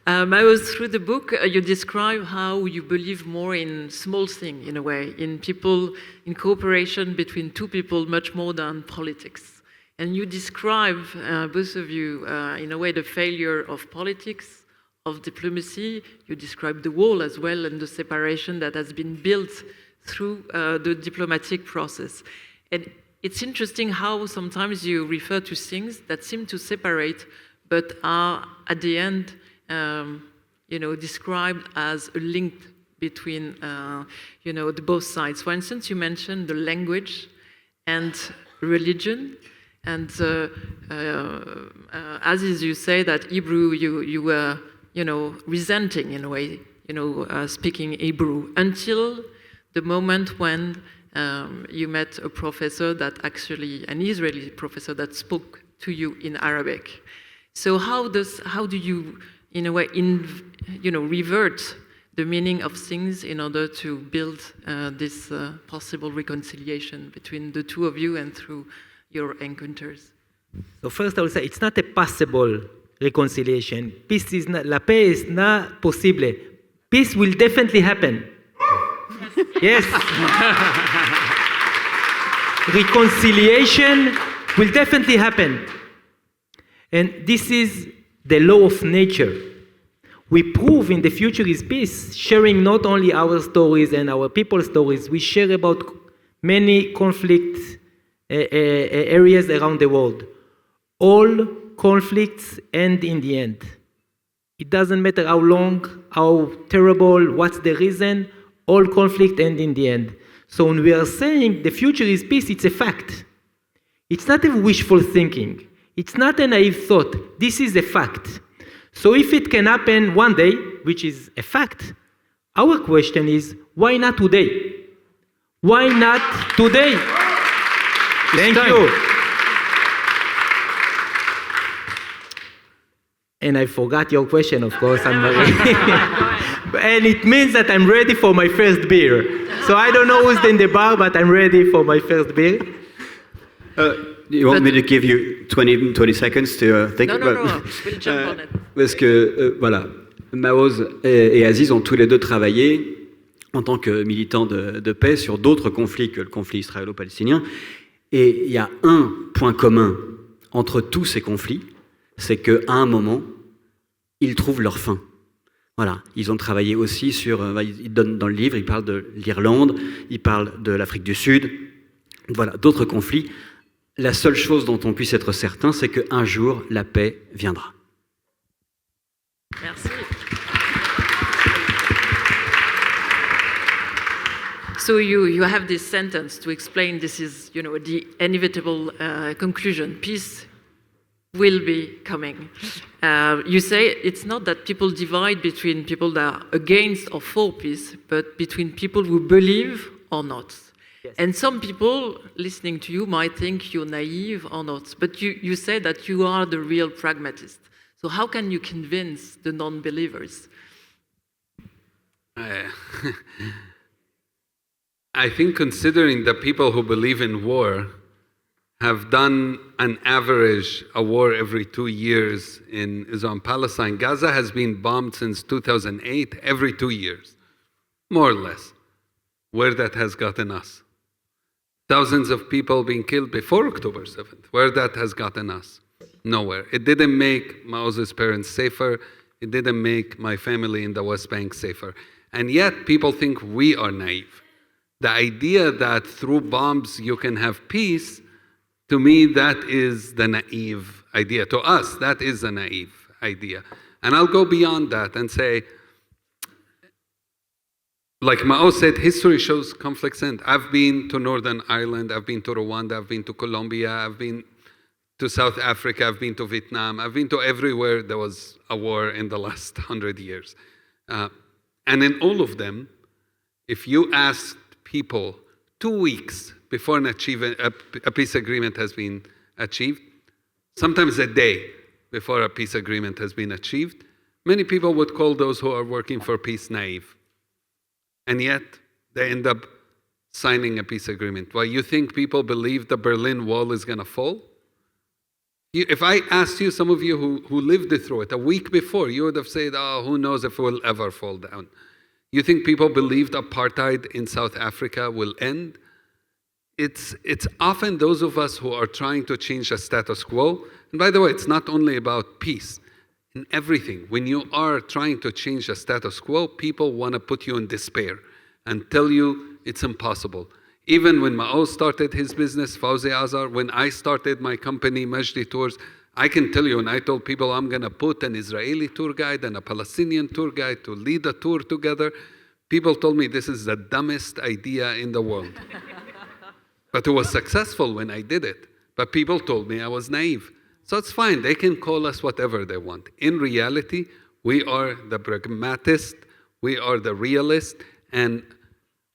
Maoz, through the book, you describe how you believe more in small things, in a way, in people, in cooperation between two people, much more than politics. And you describe, both of you, in a way, the failure of politics, of diplomacy. You describe the wall as well, and the separation that has been built through the diplomatic process. And it's interesting how sometimes you refer to things that seem to separate, but are at the end, described as a link between, the both sides. For instance, you mentioned the language and religion, and Aziz, you say that Hebrew, you were, resenting in a way, speaking Hebrew until the moment when you met a professor that actually, an Israeli professor that spoke to you in Arabic. So how do you, in a way, revert the meaning of things in order to build this possible reconciliation between the two of you and through your encounters? So first I will say it's not a possible reconciliation. La paix is not possible. Peace will definitely happen. Yes. Reconciliation will definitely happen. And this is the law of nature. We prove in the future is peace, sharing not only our stories and our people's stories, we share about many conflict areas around the world. All conflicts end in the end. It doesn't matter how long, how terrible, what's the reason, all conflict end in the end. So when we are saying the future is peace, it's a fact. It's not a wishful thinking. It's not a naive thought. This is a fact. So if it can happen one day, which is a fact, our question is, why not today? Why not today? Thank you. And I forgot your question, of course. And it means that I'm ready for my first beer. So I don't know who's in the bar, but I'm ready for my first beer. You want me to give you 20 seconds to think? No. We'll jump on it. Parce que, voilà, Maoz et Aziz ont tous les deux travaillé en tant que militants de paix sur d'autres conflits que le conflit israélo-palestinien. Et il y a un point commun entre tous ces conflits, c'est qu'à un moment, ils trouvent leur fin. Voilà, ils ont travaillé aussi sur, ils donnent dans le livre, ils parlent de l'Irlande, ils parlent de l'Afrique du Sud, voilà, d'autres conflits. La seule chose dont on puisse être certain, c'est qu'un jour, la paix viendra. Merci. So you have this sentence to explain this is, the inevitable conclusion. Peace will be coming. You say it's not that people divide between people that are against or for peace, but between people who believe or not. Yes. And some people listening to you might think you're naive or not, but you say that you are the real pragmatist. So how can you convince the non-believers? I think considering the people who believe in war have done an average a war every 2 years in Israel and Palestine. Gaza has been bombed since 2008 every 2 years, more or less, where that has gotten us. Thousands of people being killed before October 7th, where that has gotten us. Nowhere. It didn't make Maoz's parents safer. It didn't make my family in the West Bank safer. And yet people think we are naive. The idea that through bombs you can have peace, to me, that is the naive idea. To us, that is a naive idea. And I'll go beyond that and say, like Maoz said, history shows conflicts end. I've been to Northern Ireland, I've been to Rwanda, I've been to Colombia, I've been to South Africa, I've been to Vietnam, I've been to everywhere there was a war in the last 100 years. And in all of them, if you asked people 2 weeks before a peace agreement has been achieved, sometimes a day before a peace agreement has been achieved, many people would call those who are working for peace naive. And yet, they end up signing a peace agreement. Why, you think people believe the Berlin Wall is going to fall? If I asked you, some of you who lived through it, a week before, you would have said, oh, who knows if it will ever fall down. You think people believed apartheid in South Africa will end? It's often those of us who are trying to change the status quo. And by the way, it's not only about peace. In everything, when you are trying to change the status quo, people want to put you in despair and tell you it's impossible. Even when Maoz started his business, Fawzi Azar, when I started my company, Majdi Tours, I can tell you, when I told people I'm going to put an Israeli tour guide and a Palestinian tour guide to lead a tour together, people told me this is the dumbest idea in the world. But it was successful when I did it. But people told me I was naive. So it's fine. They can call us whatever they want. In reality, we are the pragmatist, we are the realist, and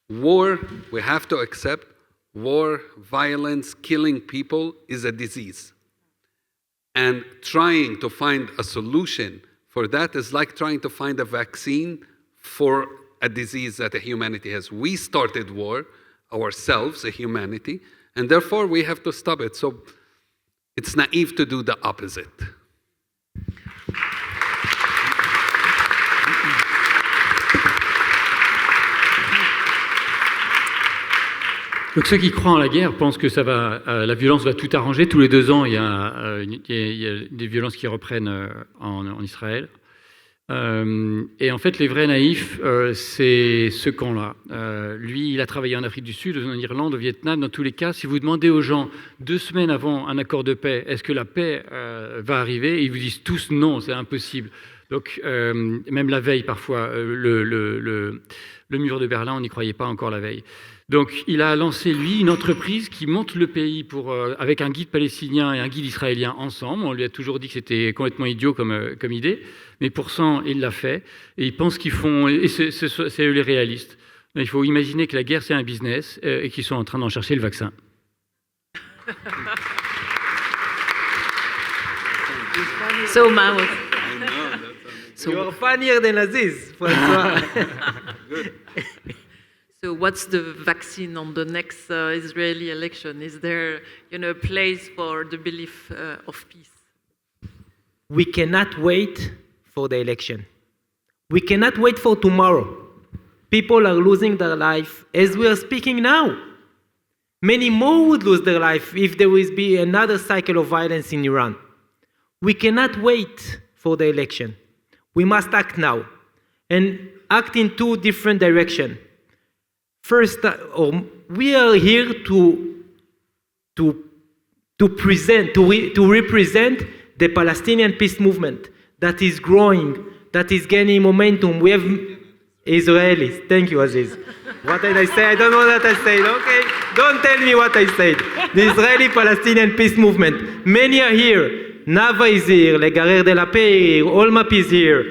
war, we have to accept, war, violence, killing people is a disease. And trying to find a solution for that is like trying to find a vaccine for a disease that humanity has. We started war ourselves, humanity, and therefore we have to stop it. So it's naive to do the opposite. Donc ceux qui croient en la guerre pensent que ça va, la violence va tout arranger. Tous les 2 ans, il y a des violences qui reprennent en Israël. Et en fait, les vrais naïfs, c'est ce camp-là. Lui, il a travaillé en Afrique du Sud, en Irlande, au Vietnam. Dans tous les cas, si vous demandez aux gens 2 semaines avant un accord de paix, est-ce que la paix va arriver, ils vous disent tous non, c'est impossible. Donc, même la veille, parfois, le mur de Berlin, on n'y croyait pas encore la veille. Donc, il a lancé, lui, une entreprise qui monte le pays avec un guide palestinien et un guide israélien ensemble. On lui a toujours dit que c'était complètement idiot comme idée, mais pour ça, il l'a fait. Et ils pensent qu'ils font... Et c'est eux les réalistes. Mais il faut imaginer que la guerre, c'est un business et qu'ils sont en train d'en chercher le vaccin. So, Maoz. So you're funnier than Aziz, François. So what's the vaccine on the next Israeli election? Is there, a place for the belief of peace? We cannot wait for the election. We cannot wait for tomorrow. People are losing their life as we are speaking now. Many more would lose their life if there will be another cycle of violence in Iran. We cannot wait for the election. We must act now and act in 2 different directions. First, we are here to represent the Palestinian peace movement that is growing, that is gaining momentum. We have Israelis. Thank you, Aziz. What did I say? I don't know what I said. Okay, don't tell me what I said. The Israeli-Palestinian peace movement. Many are here. Nava is here. Les Guerrières de la Paix. ALLMEP is here.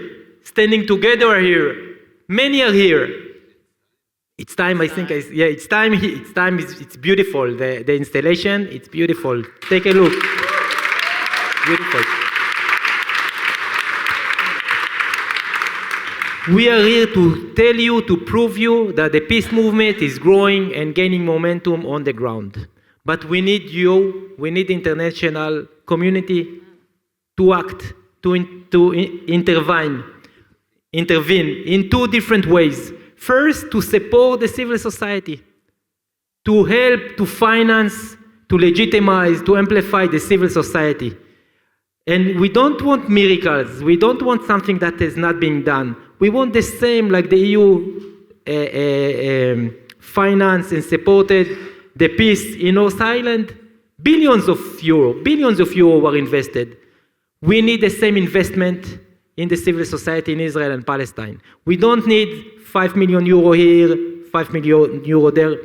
Standing together are here. Many are here. It's time, I think, it's time, it's beautiful, the installation, it's beautiful. Take a look. Beautiful. We are here to tell you, to prove you that the peace movement is growing and gaining momentum on the ground. But we need you, we need the international community to act, to intervene in 2 different ways. First, to support the civil society, to help, to finance, to legitimize, to amplify the civil society. And we don't want miracles. We don't want something that is not being done. We want the same like the EU financed and supported the peace in North Island. Billions of euro were invested. We need the same investment in the civil society in Israel and Palestine. We don't need 5 million euro here, 5 million euro there.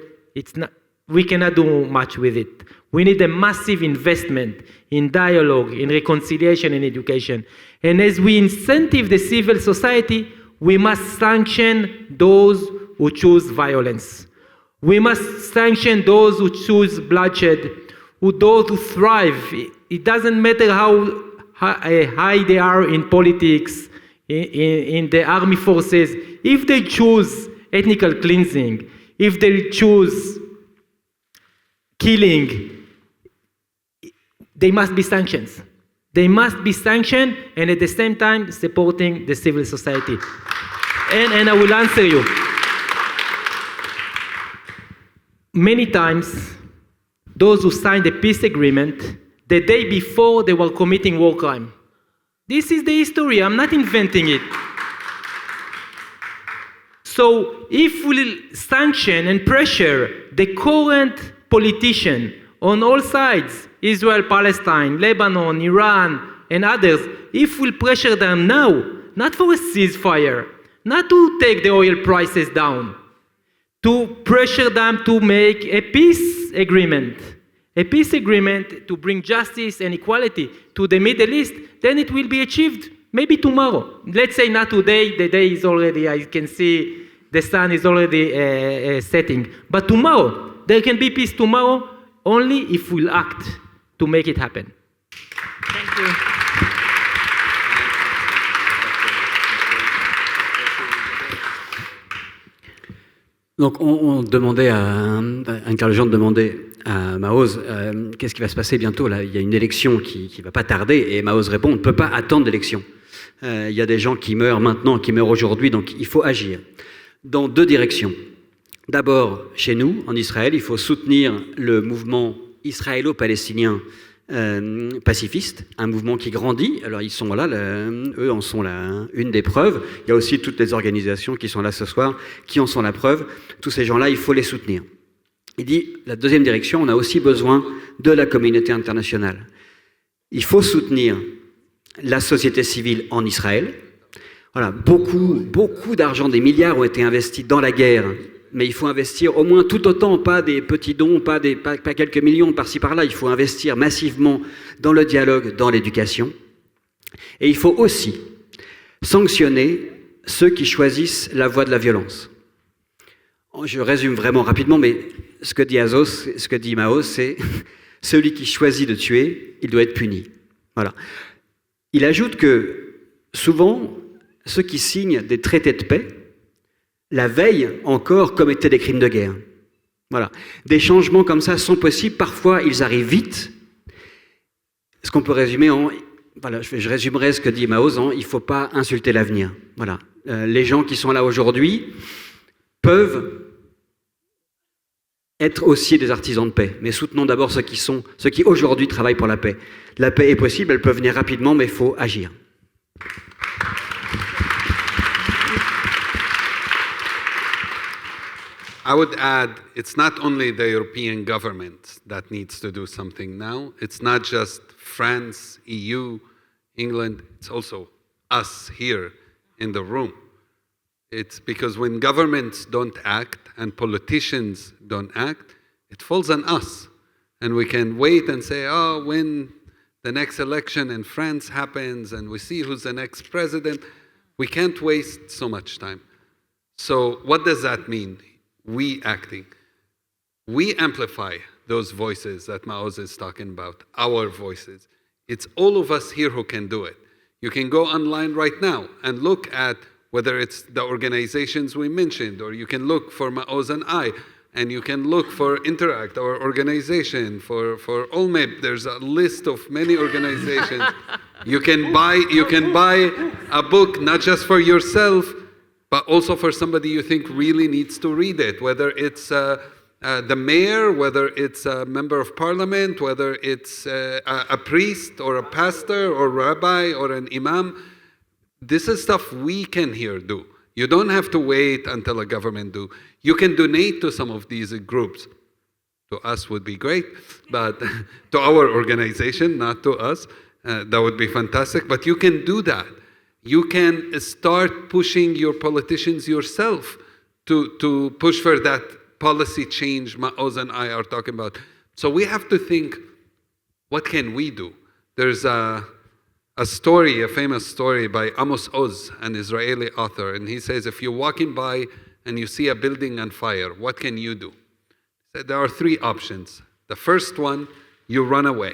We cannot do much with it. We need a massive investment in dialogue, in reconciliation and education. And as we incentive the civil society, we must sanction those who choose violence. We must sanction those who choose bloodshed, those who thrive. It doesn't matter how high they are in politics, in the army forces. If they choose ethnical cleansing, if they choose killing, they must be sanctions. They must be sanctioned and at the same time supporting the civil society. And I will answer you. Many times, those who signed the peace agreement, the day before they were committing war crime. This is the history, I'm not inventing it. So if we sanction and pressure the current politician on all sides, Israel, Palestine, Lebanon, Iran, and others, if we'll pressure them now, not for a ceasefire, not to take the oil prices down, to pressure them to make a peace agreement to bring justice and equality to the Middle East, then it will be achieved maybe tomorrow. Let's say not today, the day is already, I can see the sun is already setting. But tomorrow, there can be peace tomorrow only if we'll act to make it happen. Thank you. Donc, on demandait Anne-Claire Legendre demandait à Maoz qu'est-ce qui va se passer bientôt. Là, il y a une élection qui ne va pas tarder, et Maoz répond on ne peut pas attendre l'élection. Il y a des gens qui meurent maintenant, qui meurent aujourd'hui, donc il faut agir dans deux directions. D'abord, chez nous, en Israël, il faut soutenir le mouvement israélo-palestinien pacifiste, un mouvement qui grandit. Alors ils sont là, eux en sont une des preuves. Il y a aussi toutes les organisations qui sont là ce soir, qui en sont la preuve. Tous ces gens-là, il faut les soutenir. Il dit, la deuxième direction, on a aussi besoin de la communauté internationale. Il faut soutenir la société civile en Israël. Voilà, beaucoup d'argent, des milliards ont été investis dans la guerre, mais il faut investir au moins tout autant, pas des petits dons, pas quelques millions par-ci par-là. Il faut investir massivement dans le dialogue, dans l'éducation. Et il faut aussi sanctionner ceux qui choisissent la voie de la violence. Je résume vraiment rapidement, mais ce que dit Maoz, c'est celui qui choisit de tuer, il doit être puni. Voilà. Il ajoute que souvent, ceux qui signent des traités de paix, la veille encore commettaient des crimes de guerre. Voilà. Des changements comme ça sont possibles. Parfois, ils arrivent vite. Ce qu'on peut résumer en... Voilà, je résumerai ce que dit Maoz en « il ne faut pas insulter l'avenir ». Voilà. Les gens qui sont là aujourd'hui peuvent être aussi des artisans de paix. Mais soutenons d'abord ceux qui aujourd'hui travaillent pour la paix. La paix est possible, elle peut venir rapidement, mais il faut agir. I would add, it's not only the European government that needs to do something now. It's not just France, EU, England. It's also us here in the room. It's because when governments don't act and politicians don't act, it falls on us. And we can wait and say, oh, when the next election in France happens and we see who's the next president, we can't waste so much time. So what does that mean? We acting. We amplify those voices that Maoz is talking about, our voices. It's all of us here who can do it. You can go online right now and look at whether it's the organizations we mentioned, or you can look for Maoz and I, and you can look for Interact, our organization, for ALLMEP. There's a list of many organizations. You can buy a book not just for yourself, but also for somebody you think really needs to read it, whether it's the mayor, whether it's a member of parliament, whether it's a priest or a pastor or rabbi or an imam. This is stuff we can here do. You don't have to wait until a government do. You can donate to some of these groups. To us would be great, but to our organization, not to us. That would be fantastic, but you can do that. You can start pushing your politicians yourself to push for that policy change Maoz and I are talking about. So we have to think, what can we do? There's a famous story by Amos Oz, an Israeli author, and he says, if you're walking by and you see a building on fire, what can you do? He said, there are three options. The first one, you run away.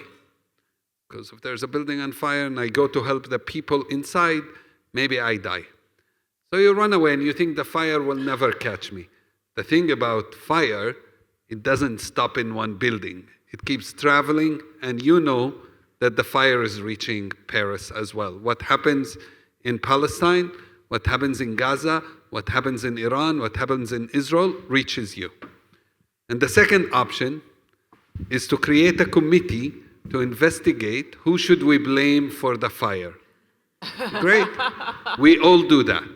Because if there's a building on fire and I go to help the people inside, maybe I die. So you run away and you think the fire will never catch me. The thing about fire, it doesn't stop in one building. It keeps traveling, and you know that the fire is reaching Paris as well. What happens in Palestine, what happens in Gaza, what happens in Iran, what happens in Israel reaches you. And the second option is to create a committee to investigate who should we blame for the fire. Great. We all do that.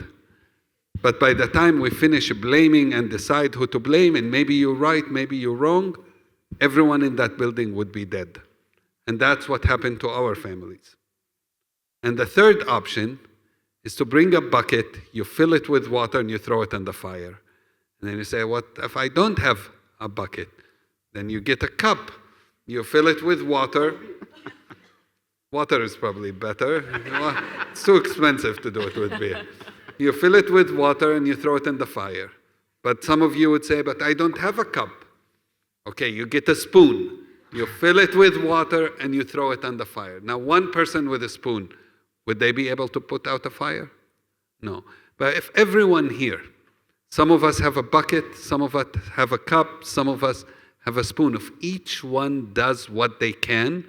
But by the time we finish blaming and decide who to blame, and maybe you're right, maybe you're wrong, everyone in that building would be dead. And that's what happened to our families. And the third option is to bring a bucket, you fill it with water, and you throw it in the fire. And then you say, what if I don't have a bucket? Then you get a cup, you fill it with water. Water is probably better. It's too expensive to do it with beer. You fill it with water and you throw it in the fire. But some of you would say, but I don't have a cup. Okay, you get a spoon. You fill it with water and you throw it on the fire. Now, one person with a spoon, would they be able to put out a fire? No. But if everyone here, some of us have a bucket, some of us have a cup, some of us have a spoon. If each one does what they can,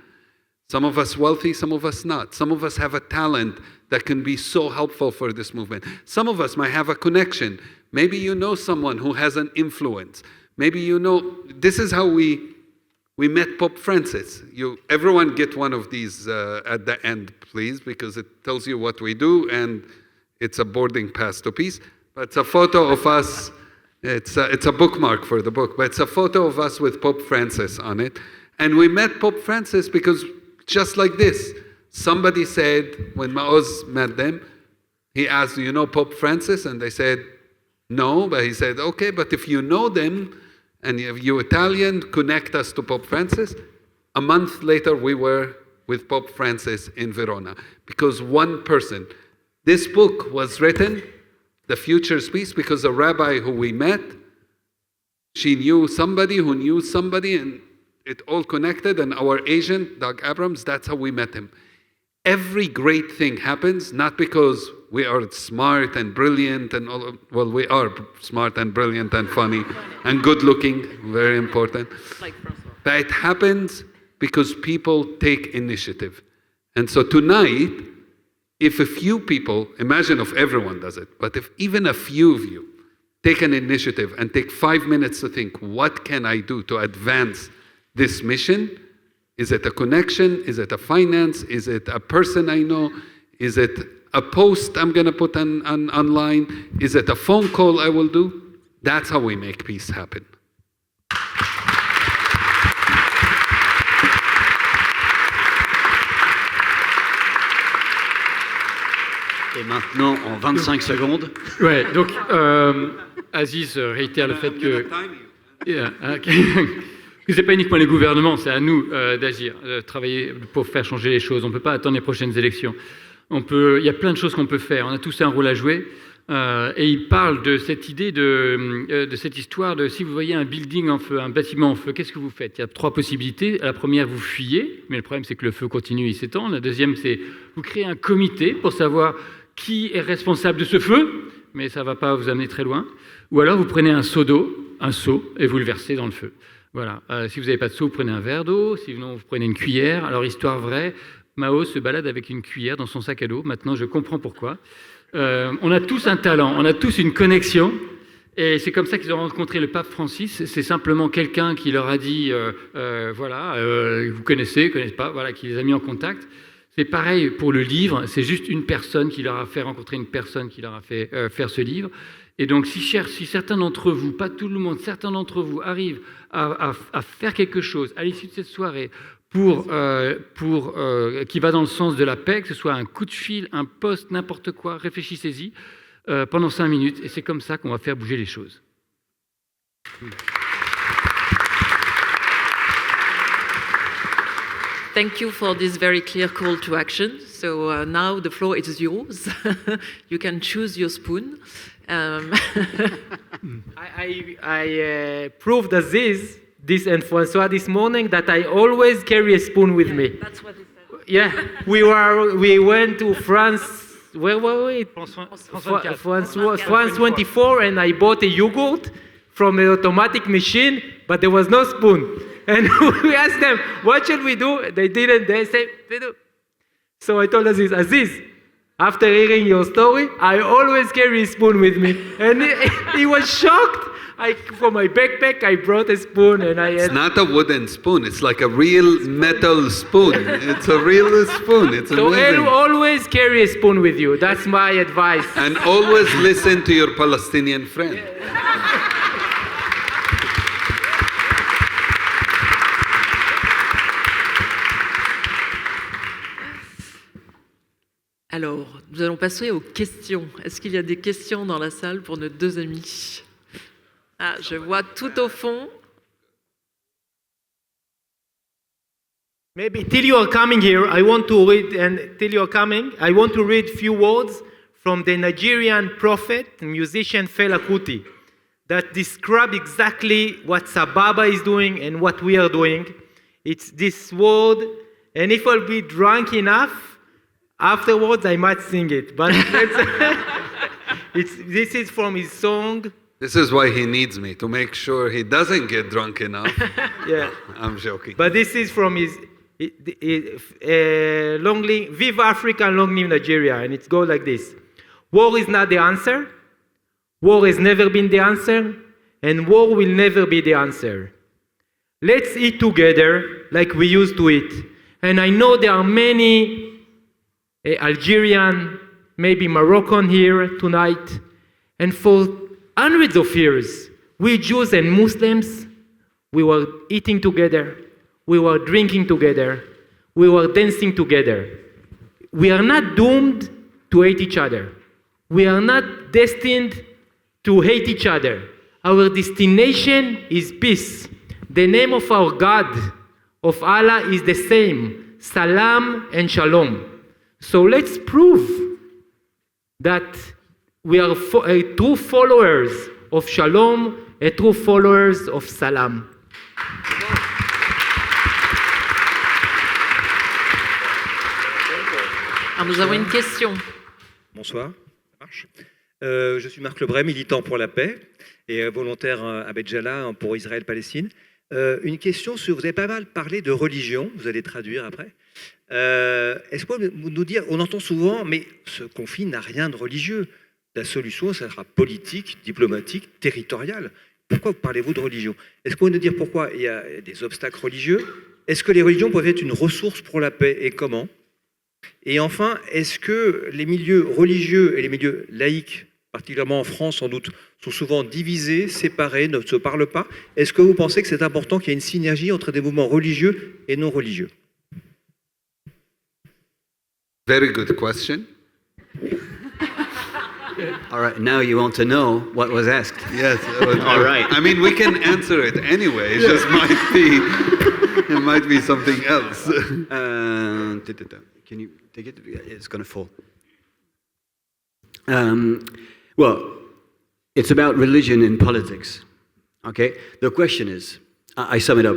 some of us wealthy, some of us not. Some of us have a talent that can be so helpful for this movement. Some of us might have a connection. Maybe you know someone who has an influence. Maybe you know, this is how we met Pope Francis. Everyone get one of these at the end, please, because it tells you what we do, and it's a boarding pass to peace. But it's a photo of us. It's a bookmark for the book, but it's a photo of us with Pope Francis on it. And we met Pope Francis because just like this, somebody said, when Maoz met them, he asked, do you know Pope Francis? And they said, no, but he said, okay, but if you know them, and if you're Italian, connect us to Pope Francis. A month later, we were with Pope Francis in Verona, because one person, this book was written, The Future's Peace, because a rabbi who we met, she knew somebody who knew somebody, and it all connected, and our agent, Doug Abrams, that's how we met him. Every great thing happens not because we are smart and brilliant and all. Well, we are smart and brilliant and funny and good looking, very important. But it happens because people take initiative. And so tonight, if a few people, imagine if everyone does it, but if even a few of you take an initiative and take 5 minutes to think, what can I do to advance this mission? Is it a connection? Is it a finance? Is it a person I know? Is it a post I'm going to put online? Is it a phone call I will do? That's how we make peace happen. Et maintenant, en 25 secondes. Ouais, donc Aziz réitère le fait que ce n'est pas uniquement les gouvernements, c'est à nous d'agir, de travailler pour faire changer les choses. On ne peut pas attendre les prochaines élections. Il y a plein de choses qu'on peut faire. On a tous un rôle à jouer. Et il parle de cette idée, de cette histoire de si vous voyez un building en feu, un bâtiment en feu, qu'est-ce que vous faites? Il y a 3 possibilités. La première, vous fuyez, mais le problème, c'est que le feu continue, il s'étend. La deuxième, c'est vous créez un comité pour savoir qui est responsable de ce feu, mais ça ne va pas vous amener très loin. Ou alors, vous prenez un seau d'eau, et vous le versez dans le feu. Voilà. Si vous n'avez pas de seau, vous prenez un verre d'eau. Sinon, vous prenez une cuillère. Alors, histoire vraie, Maoz se balade avec une cuillère dans son sac à dos. Maintenant, je comprends pourquoi. On a tous un talent, on a tous une connexion. Et c'est comme ça qu'ils ont rencontré le pape Francis. C'est simplement quelqu'un qui leur a dit, vous connaissez pas, voilà, qui les a mis en contact. C'est pareil pour le livre. C'est juste une personne qui leur a fait rencontrer une personne qui leur a fait faire ce livre. Et donc, si certains d'entre vous, pas tout le monde, certains d'entre vous arrivent à faire quelque chose à l'issue de cette soirée qui va dans le sens de la paix, que ce soit un coup de fil, un post, n'importe quoi, réfléchissez-y pendant 5 minutes, et c'est comme ça qu'on va faire bouger les choses. Thank you for this very clear call to action. So now the floor is yours. You can choose your spoon. I proved Aziz and François this morning that I always carry a spoon with me. That's what he said. Yeah, we went to France. Where were we? France 24, and I bought a yogurt from an automatic machine, but there was no spoon. And we asked them, what should we do? They didn't. They said, they do. So I told Aziz, after hearing your story, I always carry a spoon with me. And he was shocked. For my backpack, I brought a spoon and I had... It's not a wooden spoon. It's like a real metal spoon. It's a real spoon. It's amazing. So always carry a spoon with you. That's my advice. And always listen to your Palestinian friend. Nous allons passer aux questions. Est-ce qu'il y a des questions dans la salle pour nos deux amis? Ah, je vois tout au fond. Maybe till you are coming here, I want to read, and till you are coming, I want to read few words from the Nigerian prophet, musician Fela Kuti, that describe exactly what Sababa is doing and what we are doing. It's this word, and if I'll be drunk enough, afterwards I might sing it. But this is from his song. This is why he needs me, to make sure he doesn't get drunk enough. Yeah. I'm joking. But this is from his long live, Viva Africa and long live Nigeria, and it goes like this. War is not the answer. War has never been the answer, and war will never be the answer. Let's eat together like we used to eat. And I know there are many Algerian, maybe Moroccan here tonight, and for hundreds of years, we Jews and Muslims, we were eating together, we were drinking together, we were dancing together. We are not doomed to hate each other. We are not destined to hate each other. Our destination is peace. The name of our God, of Allah, is the same, Salam and Shalom. So let's prove that we are true followers of Shalom and true followers of Salam. Alors nous avons une question. Bonsoir, ça marche. Je suis Marc Lebray, militant pour la paix et volontaire à Bédjala pour Israël-Palestine. Une question sur, vous avez pas mal parlé de religion, vous allez traduire après. Est-ce que vous nous dire, on entend souvent, mais ce conflit n'a rien de religieux. La solution, ça sera politique, diplomatique, territoriale. Pourquoi parlez-vous de religion? Est-ce que vous pouvez nous dire pourquoi il y a des obstacles religieux? Est-ce que les religions peuvent être une ressource pour la paix et comment? Et enfin, est-ce que les milieux religieux et les milieux laïques, particulièrement en France sans doute, sont souvent divisés, séparés, ne se parlent pas? Est-ce que vous pensez que c'est important qu'il y ait une synergie entre des mouvements religieux et non religieux? Very good question. All right, now you want to know what was asked. Yes. All right. I mean, we can answer it anyway. It just might be something else. Can you take it? It's going to fall. Well, it's about religion and politics. Okay? The question is, I sum it up.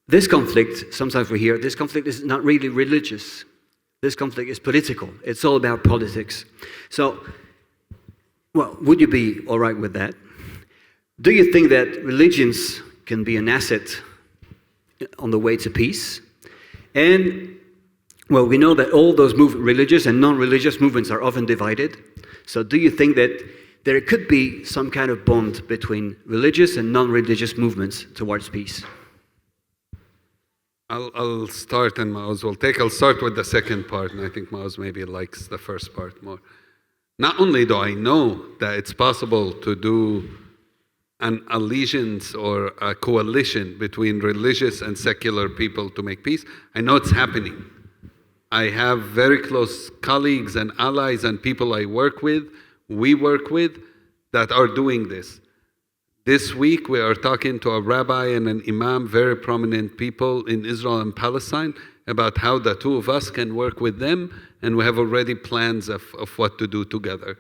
This conflict, sometimes we hear, this conflict is not really religious. This conflict is political. It's all about politics. So, well, would you be all right with that? Do you think that religions can be an asset on the way to peace? And, well, we know that all those religious and non-religious movements are often divided. So do you think that there could be some kind of bond between religious and non-religious movements towards peace? I'll start and Maoz will take. I'll start with the second part, and I think Maoz maybe likes the first part more. Not only do I know that it's possible to do an allegiance or a coalition between religious and secular people to make peace, I know it's happening. I have very close colleagues and allies and people I work with, we work with, that are doing this. This week we are talking to a rabbi and an imam, very prominent people in Israel and Palestine, about how the two of us can work with them, and we have already plans of what to do together.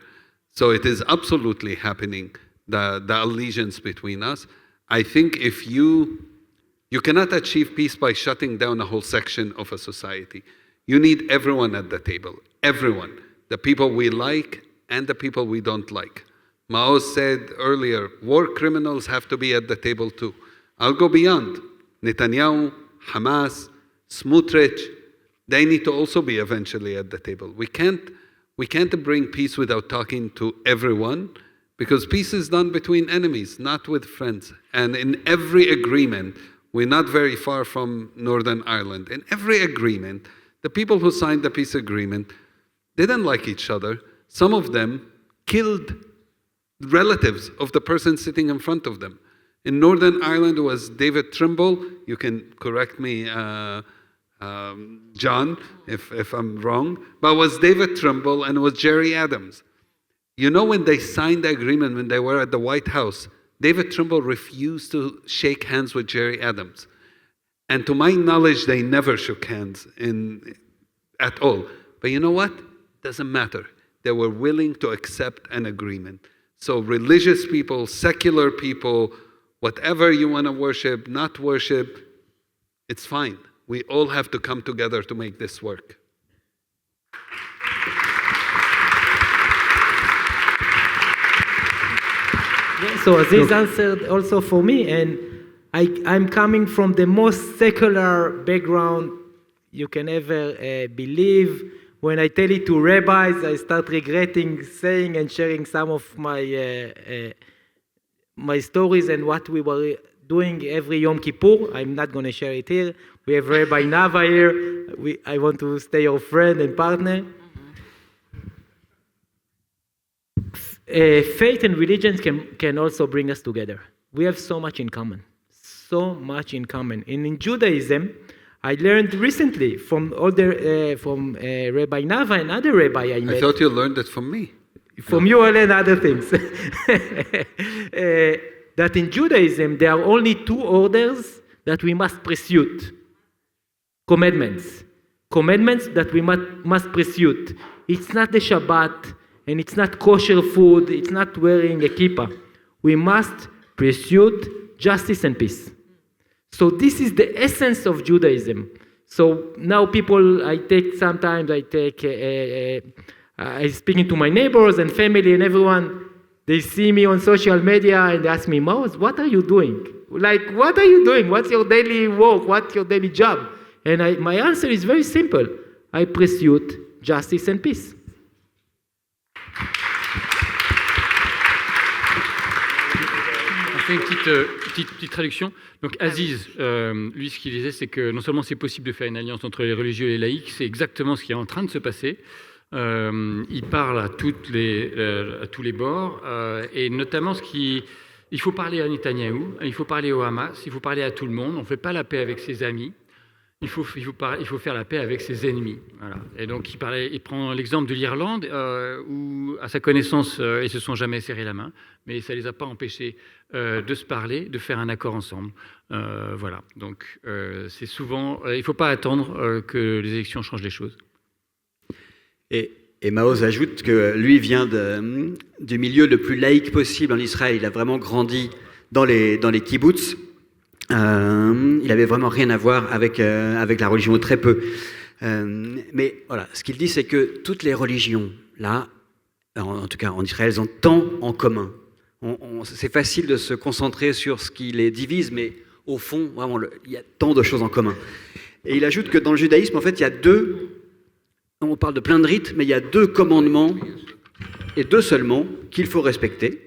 So it is absolutely happening, the allegiance between us. I think if you cannot achieve peace by shutting down a whole section of a society. You need everyone at the table, everyone, the people we like and the people we don't like. Maoz said earlier, war criminals have to be at the table too. I'll go beyond. Netanyahu, Hamas, Smotrich, they need to also be eventually at the table. We can't bring peace without talking to everyone, because peace is done between enemies, not with friends. And in every agreement, we're not very far from Northern Ireland. In every agreement, the people who signed the peace agreement didn't like each other. Some of them killed relatives of the person sitting in front of them. In Northern Ireland, it was David Trimble. You can correct me, John, if I'm wrong, but it was David Trimble and it was Jerry Adams. You know, when they signed the agreement, when they were at the White House, David Trimble refused to shake hands with Jerry Adams. And to my knowledge, they never shook hands at all. But you know what? Doesn't matter. They were willing to accept an agreement. So religious people, secular people, whatever you want to worship, not worship, it's fine. We all have to come together to make this work. So Aziz answered also for me, and I'm coming from the most secular background you can ever believe. When I tell it to rabbis, I start regretting saying and sharing some of my stories and what we were doing every Yom Kippur. I'm not going to share it here. We have Rabbi Nava here. I want to stay your friend and partner. Faith and religion can also bring us together. We have so much in common. So much in common. And in Judaism, I learned recently from Rabbi Nava and other rabbi I met. I thought you learned it from me. From you, I learned other things. That in Judaism, there are only two orders that we must pursue. Commandments. Commandments that we must pursue. It's not the Shabbat, and it's not kosher food, it's not wearing a kippah. We must pursue justice and peace. So this is the essence of Judaism. So now people, I speaking to my neighbors and family and everyone, they see me on social media and they ask me, Maoz, what are you doing? Like, what are you doing? What's your daily work? What's your daily job? And my answer is very simple. I pursue justice and peace. Une petite traduction. Donc Aziz, lui, ce qu'il disait, c'est que non seulement c'est possible de faire une alliance entre les religieux et les laïcs, c'est exactement ce qui est en train de se passer. Il parle à tous les bords, et notamment il faut parler à Netanyahou, il faut parler au Hamas, il faut parler à tout le monde. On ne fait pas la paix avec ses amis. Il faut faire la paix avec ses ennemis. Voilà. Et donc il prend l'exemple de l'Irlande, où à sa connaissance, ils ne se sont jamais serré la main, mais ça ne les a pas empêchés de se parler, de faire un accord ensemble. Voilà. Donc c'est souvent, il ne faut pas attendre que les élections changent les choses. Et Maoz ajoute que lui vient du milieu le plus laïque possible en Israël. Il a vraiment grandi dans les kibbutz. Il n'avait vraiment rien à voir avec la religion, très peu. Mais voilà, ce qu'il dit, c'est que toutes les religions, là, en tout cas en Israël, elles ont tant en commun. C'est facile de se concentrer sur ce qui les divise, mais au fond, vraiment, il y a tant de choses en commun. Et il ajoute que dans le judaïsme, en fait, il y a on parle de plein de rites, mais il y a 2 commandements, et 2 seulement, qu'il faut respecter.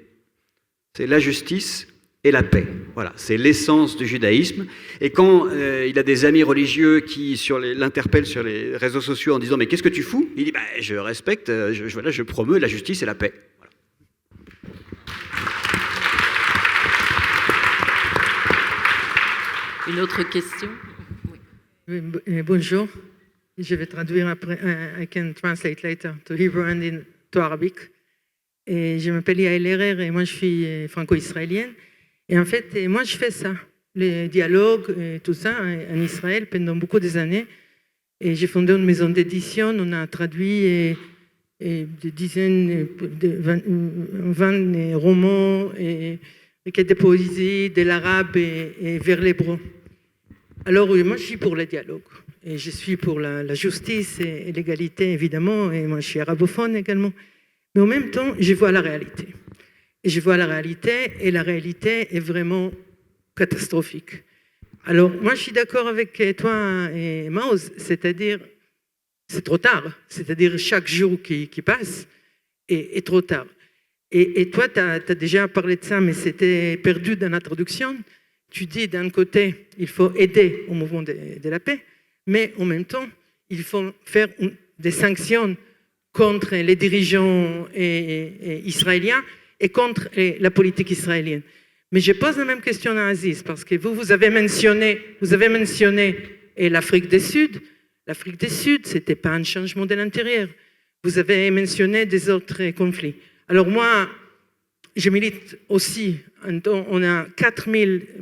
C'est la justice et la paix. Voilà, c'est l'essence du judaïsme. Et quand il a des amis religieux qui l'interpellent sur les réseaux sociaux en disant « Mais qu'est-ce que tu fous ?» Il dit « Je respecte, je promeus la justice et la paix. » Voilà. Une autre question? Oui, bonjour. Je vais traduire après. I can translate later to Hebrew and to Arabic. Et je m'appelle Yael Herer et moi je suis franco-israélienne. Et en fait, moi je fais ça, les dialogues et tout ça en Israël pendant beaucoup d'années. Et j'ai fondé une maison d'édition, on a traduit des dizaines, 20 romans et requêtes de poésie de l'arabe et vers l'hébreu. Alors moi je suis pour le dialogue. Et je suis pour la justice et l'égalité, évidemment, et moi je suis arabophone également. Mais en même temps, je vois la réalité. Et je vois la réalité, et la réalité est vraiment catastrophique. Alors, moi je suis d'accord avec toi et Maoz, c'est-à-dire, c'est trop tard. C'est-à-dire, chaque jour qui passe est trop tard. Et toi, tu as déjà parlé de ça, mais c'était perdu dans la traduction. Tu dis, d'un côté, il faut aider au mouvement de la paix, mais en même temps, il faut faire des sanctions contre les dirigeants israéliens et contre la politique israélienne. Mais je pose la même question à Aziz, parce que vous avez mentionné et l'Afrique du Sud. L'Afrique du Sud, ce n'était pas un changement de l'intérieur. Vous avez mentionné des autres conflits. Alors moi, je milite aussi. On a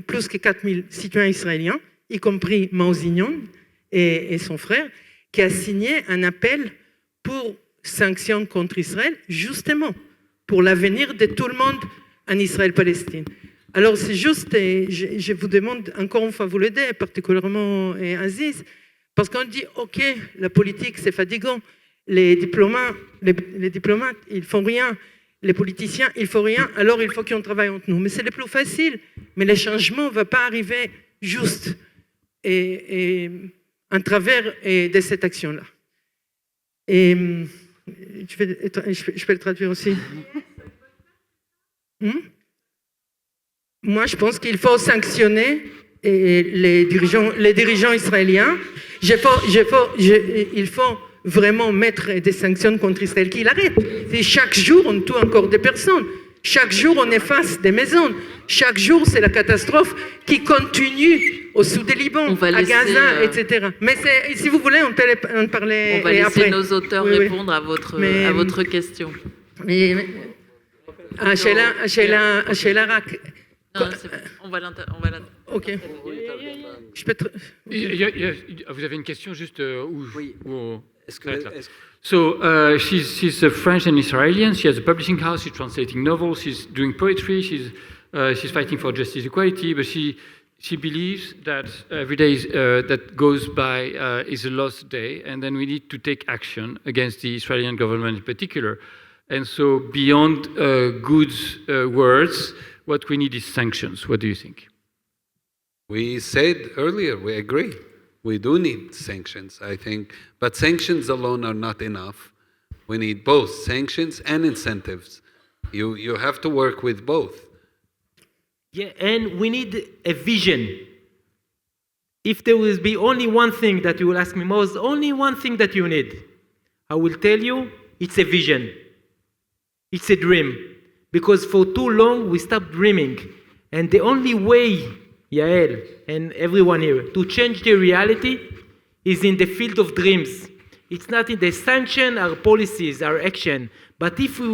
plus que 4000 citoyens israéliens, y compris Maoz Inon et son frère, qui a signé un appel pour sanctions contre Israël, justement, pour l'avenir de tout le monde en Israël-Palestine. Alors c'est juste, et je vous demande encore une fois, vous l'aider, particulièrement Aziz, parce qu'on dit, ok, la politique c'est fatigant, les diplomates, ils font rien, les politiciens, ils font rien, alors il faut qu'on travaille entre nous. Mais c'est le plus facile, mais le changement ne va pas arriver juste et à travers de cette action-là. Et je peux le traduire aussi. Moi, je pense qu'il faut sanctionner les dirigeants israéliens. Il faut vraiment mettre des sanctions contre Israël, qu'il arrête. Et chaque jour, on tue encore des personnes. Chaque jour, on efface des maisons. Chaque jour, c'est la catastrophe qui continue au sud du Liban, à Gaza, etc. Mais si vous voulez, on peut en parler après. On va laisser nos auteurs répondre à votre question. Sheila Rak. Non, on va l'intégrer. Ok. Vous avez une question juste Oui. So she's a French and Israeli. She has a publishing house. She's translating novels. She's doing poetry. She's fighting for justice, equality. But she believes that every day that goes by is a lost day, and then we need to take action against the Israeli government in particular. And so beyond good words, what we need is sanctions. What do you think? We said earlier, we agree. We do need sanctions, I think. But sanctions alone are not enough. We need both sanctions and incentives. You have to work with both. Yeah, and we need a vision. If there will be only one thing that you will ask me, Maoz, only one thing that you need, I will tell you, it's a vision. It's a dream. Because for too long, we stopped dreaming. And the only way, Yael and everyone here, to change the reality is in the field of dreams. It's not in the sanction, our policies, our action. But if we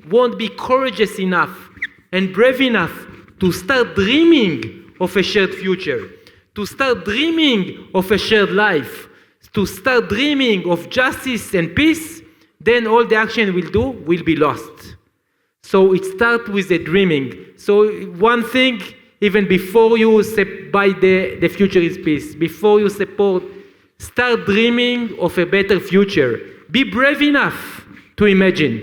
won't be courageous enough and brave enough to start dreaming of a shared future, to start dreaming of a shared life, to start dreaming of justice and peace, then all the action we'll do will be lost. So it starts with the dreaming. So one thing, even before you buy the future is peace, before you support, start dreaming of a better future. Be brave enough to imagine.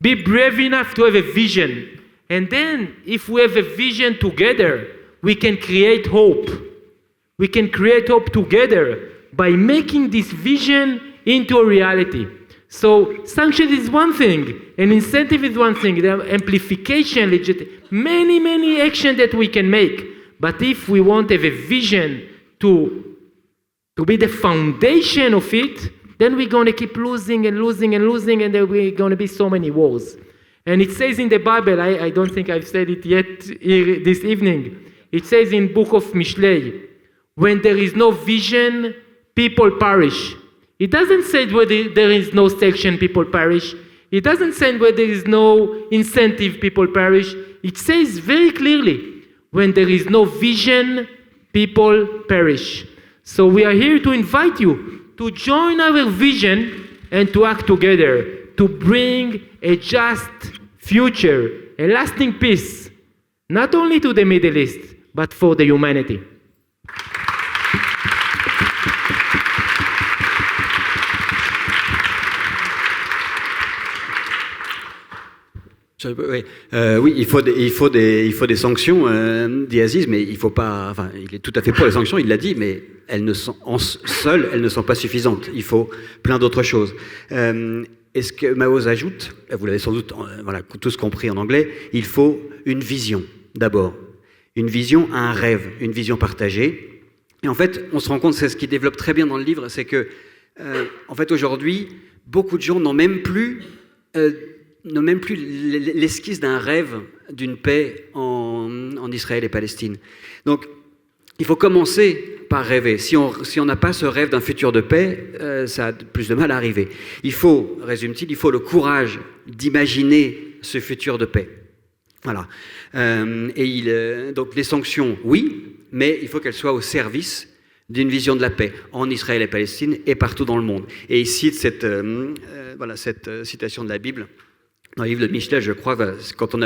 Be brave enough to have a vision. And then, if we have a vision together, we can create hope. We can create hope together by making this vision into a reality. So, sanction is one thing, and incentive is one thing. There are amplification, many actions that we can make. But if we want to have a vision to be the foundation of it, then we're going to keep losing, and there are going to be so many wars. And it says in the Bible, I don't think I've said it yet here this evening, it says in book of Mishlei, when there is no vision, people perish. It doesn't say where there is no section, people perish. It doesn't say where there is no incentive, people perish. It says very clearly, when there is no vision, people perish. So we are here to invite you to join our vision and to act together to bring a just future, a lasting peace, not only to the Middle East, but for the humanity. Oui, il faut des sanctions, dit Aziz, mais il faut pas. Enfin, il est tout à fait pour les sanctions, il l'a dit, mais seules, elles ne sont pas suffisantes. Il faut plein d'autres choses. Et ce que Maoz ajoute, vous l'avez sans doute tous compris en anglais, il faut une vision d'abord, une vision à un rêve, une vision partagée. Et en fait, on se rend compte, c'est ce qui développe très bien dans le livre, c'est que, en fait, aujourd'hui, beaucoup de gens n'ont même plus l'esquisse d'un rêve d'une paix en Israël et Palestine. Donc, il faut commencer par rêver. Si on n'a pas ce rêve d'un futur de paix, ça a plus de mal à arriver. Il faut, résume-t-il, il faut le courage d'imaginer ce futur de paix. Voilà. Donc les sanctions, oui, mais il faut qu'elles soient au service d'une vision de la paix en Israël et Palestine et partout dans le monde. Et il cite cette citation de la Bible. Dans le livre de Michelet, je crois, quand il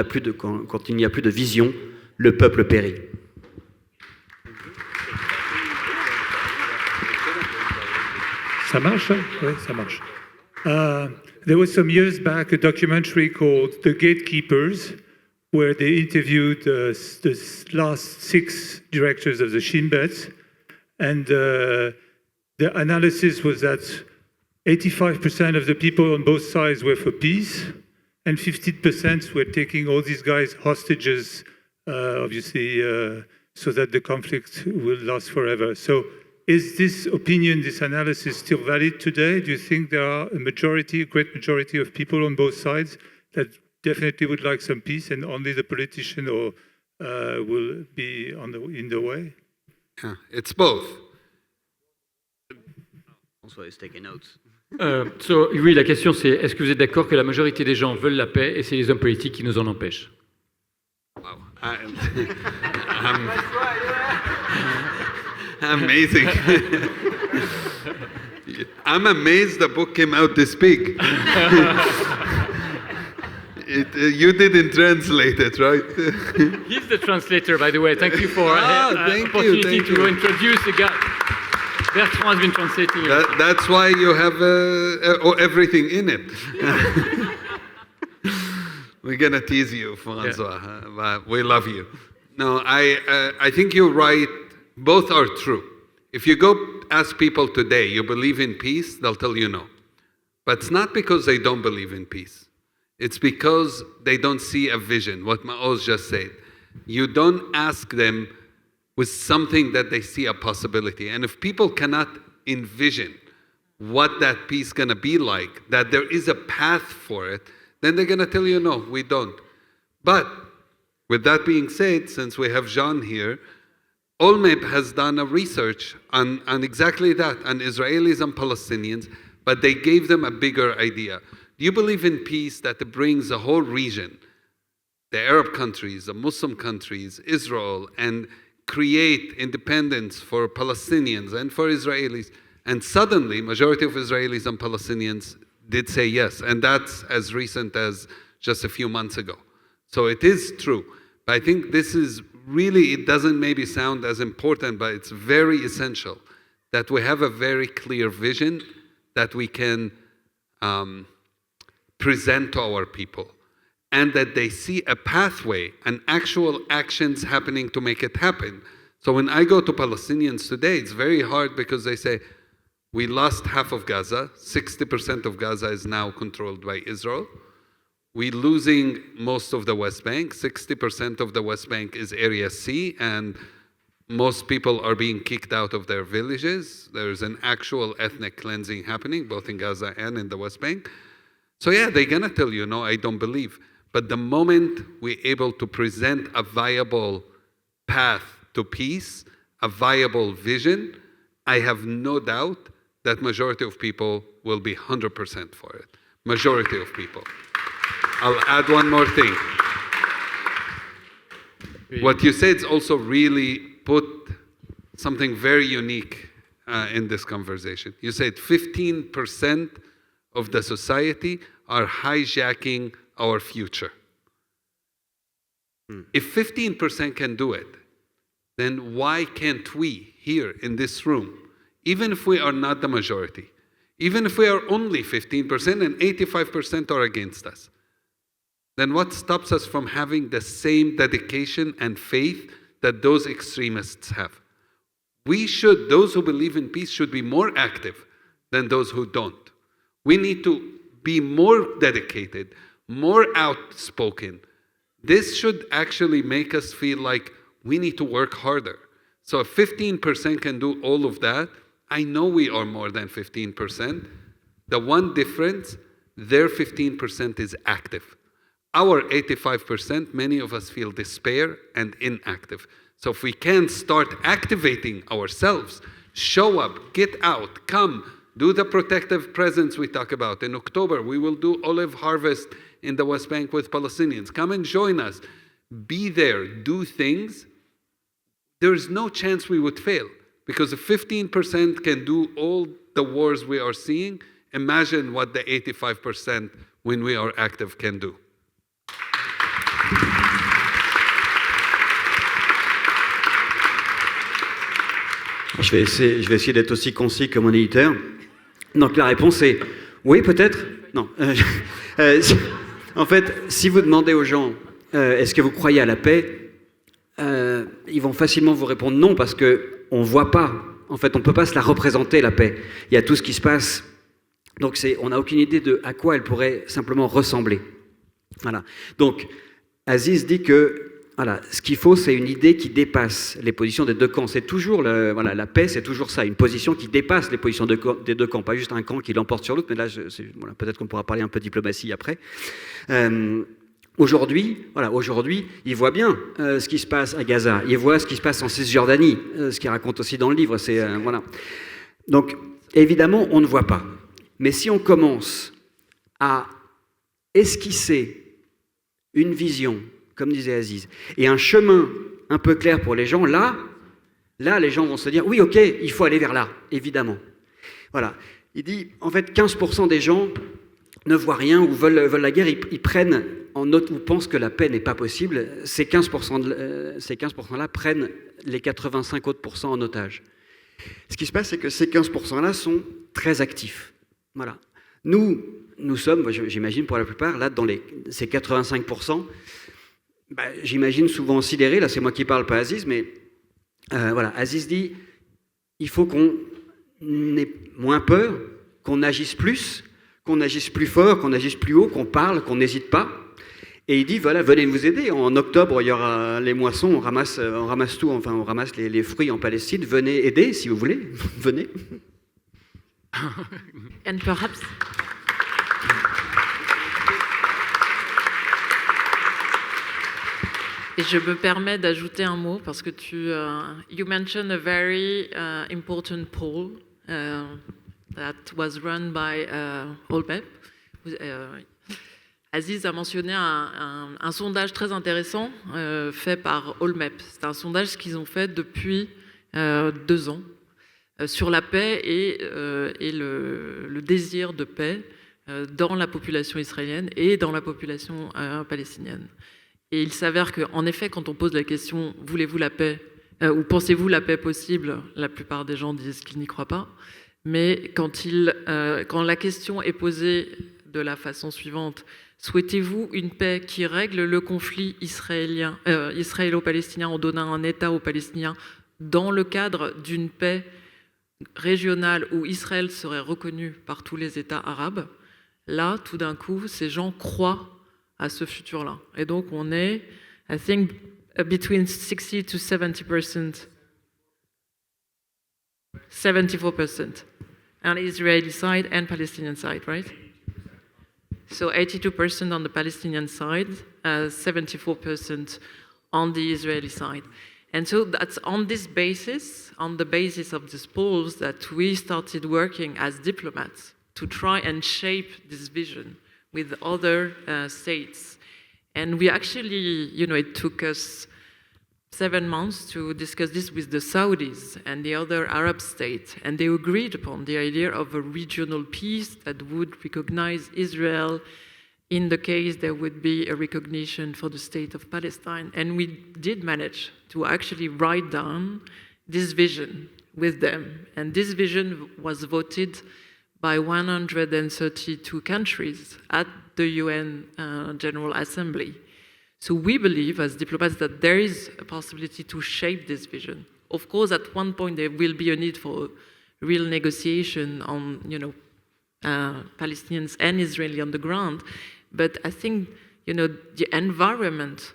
n'y a plus de vision, le peuple périt. Ça marche, hein? Oui, ça marche. There was some years back a documentary called The Gatekeepers, where they interviewed the last 6 directors of the Shin Bet, and the analysis was that 85% of the people on both sides were for peace, and 15% were taking all these guys hostages, obviously, so that the conflict will last forever. So is this opinion, this analysis still valid today? Do you think there are a great majority of people on both sides that definitely would like some peace and only the politician will be in the way? Yeah, it's both. François is taking notes. Oui, la question c'est, est-ce que vous êtes d'accord que la majorité des gens veulent la paix et c'est les hommes politiques qui nous en empêchent? Wow. Amazing. I'm amazed the book came out this big. You didn't translate it, right? He's the translator, by the way. Thank you for the opportunity to introduce the guy. Bertrand has been translating it. That's why you have everything in it. We're going to tease you, François. Yeah. But we love you. No, I think you're right. Both are true. If you go ask people today, you believe in peace, they'll tell you no. But it's not because they don't believe in peace. It's because they don't see a vision, what Maoz just said. You don't ask them with something that they see a possibility. And if people cannot envision what that peace is going to be like, that there is a path for it, then they're going to tell you, no, we don't. But with that being said, since we have Jean here, ALLMEP has done a research on exactly that, on Israelis and Palestinians, but they gave them a bigger idea. Do you believe in peace that it brings the whole region, the Arab countries, the Muslim countries, Israel, and create independence for Palestinians and for Israelis? And suddenly, majority of Israelis and Palestinians did say yes. And that's as recent as just a few months ago. So it is true. But I think this is really, it doesn't maybe sound as important, but it's very essential that we have a very clear vision that we can present to our people, and that they see a pathway and actual actions happening to make it happen. So when I go to Palestinians today, it's very hard because they say, we lost half of Gaza, 60% of Gaza is now controlled by Israel. We're losing most of the West Bank, 60% of the West Bank is Area C, and most people are being kicked out of their villages. There's an actual ethnic cleansing happening, both in Gaza and in the West Bank. So yeah, they're gonna tell you, no, I don't believe. But the moment we're able to present a viable path to peace, a viable vision, I have no doubt that majority of people will be 100% for it. Majority of people. I'll add one more thing. What you said also really put something very unique in this conversation. You said 15% of the society are hijacking our future. If 15% can do it, then why can't we here in this room, even if we are not the majority, even if we are only 15% and 85% are against us, then what stops us from having the same dedication and faith that those extremists have? Those who believe in peace should be more active than those who don't. We need to be more dedicated, more outspoken. This should actually make us feel like we need to work harder. So if 15% can do all of that, I know we are more than 15%. The one difference, their 15% is active. Our 85%, many of us feel despair and inactive. So if we can start activating ourselves, show up, get out, come, do the protective presence we talk about. In October, we will do olive harvest in the West Bank with Palestinians. Come and join us. Be there, do things. There's no chance we would fail, because if 15% can do all the wars we are seeing, imagine what the 85% when we are active can do. Je vais essayer d'être aussi concis que mon éditeur. Donc la réponse est oui, peut-être. Non. En fait, si vous demandez aux gens est-ce que vous croyez à la paix, ils vont facilement vous répondre non, parce qu'on ne voit pas. En fait, on ne peut pas se la représenter, la paix. Il y a tout ce qui se passe. Donc on n'a aucune idée de à quoi elle pourrait simplement ressembler. Voilà. Donc Aziz dit que voilà, ce qu'il faut, c'est une idée qui dépasse les positions des deux camps. C'est toujours la paix, c'est toujours ça, une position qui dépasse les positions des deux camps, pas juste un camp qui l'emporte sur l'autre. Mais là, peut-être qu'on pourra parler un peu de diplomatie après. Aujourd'hui, il voit bien ce qui se passe à Gaza. Il voit ce qui se passe en Cisjordanie, ce qu'il raconte aussi dans le livre. Voilà. Donc, évidemment, on ne voit pas. Mais si on commence à esquisser une vision, comme disait Aziz, et un chemin un peu clair pour les gens, là, les gens vont se dire, oui, ok, il faut aller vers là, évidemment. Voilà. Il dit, en fait, 15% des gens ne voient rien ou veulent la guerre, ils prennent en note ou pensent que la paix n'est pas possible. Ces 15%-là prennent les 85 autres pourcents en otage. Ce qui se passe, c'est que ces 15%-là sont très actifs. Voilà. Nous sommes, j'imagine pour la plupart, là, dans ces 85%, j'imagine souvent sidérés, là c'est moi qui parle, pas Aziz, mais voilà, Aziz dit, il faut qu'on ait moins peur, qu'on agisse plus fort, qu'on agisse plus haut, qu'on parle, qu'on n'hésite pas. Et il dit, voilà, venez nous aider. En octobre, il y aura les moissons, on ramasse tout, enfin on ramasse les fruits en Palestine. Venez aider si vous voulez, venez. And perhaps... Et je me permets d'ajouter un mot parce que you mentioned a very important poll that was run by ALLMEP. Aziz a mentionné un sondage très intéressant fait par ALLMEP. C'est un sondage qu'ils ont fait depuis 2 ans sur la paix et le désir de paix dans la population israélienne et dans la population palestinienne. Et il s'avère qu'en effet, quand on pose la question « Voulez-vous la paix ?» ou « Pensez-vous la paix possible ?» la plupart des gens disent qu'ils n'y croient pas. Mais quand la question est posée de la façon suivante « Souhaitez-vous une paix qui règle le conflit israélo-palestinien en donnant un État aux Palestiniens dans le cadre d'une paix régionale où Israël serait reconnu par tous les États arabes ?» Là, tout d'un coup, ces gens croient à ce futur-là. Et donc, on est, I think, between 60 to 70%, 74%, on the Israeli side and Palestinian side, right? So 82% on the Palestinian side, 74% on the Israeli side. And so that's on this basis, on the basis of these polls, that we started working as diplomats to try and shape this vision with other states. And we actually, it took us 7 months to discuss this with the Saudis and the other Arab states, and they agreed upon the idea of a regional peace that would recognize Israel in the case there would be a recognition for the state of Palestine. And we did manage to actually write down this vision with them. And this vision was voted by 132 countries at the UN General Assembly. So we believe as diplomats that there is a possibility to shape this vision. Of course, at one point there will be a need for real negotiation on, Palestinians and Israeli on the ground. But I think, the environment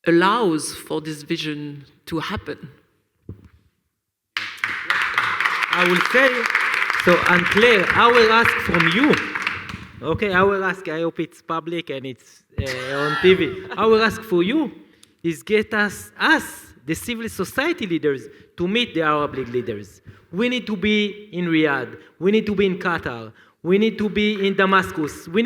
allows for this vision to happen. I will say, so Anne-Claire, I will ask from you. Okay, I will ask, I hope it's public and it's on TV. I will ask for you, is get us the civil society leaders, to meet the Arab League leaders. We need to be in Riyadh. We need to be in Qatar. We need to be in Damascus. We,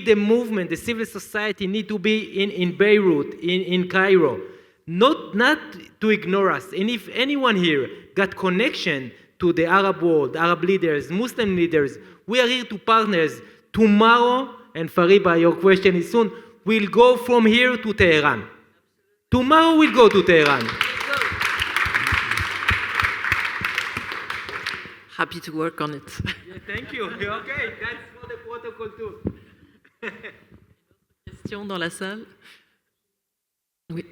the movement, the civil society, need to be in Beirut, in Cairo, not to ignore us. And if anyone here got connection to the Arab world, Arab leaders, Muslim leaders, we are here to partners. Tomorrow, and Fariba, your question is soon, we'll go from here to Tehran. Tomorrow we'll go to Tehran. Happy to work on it. Yeah, thank you. Okay, that's for the protocol too. Question dans la salle? Oui.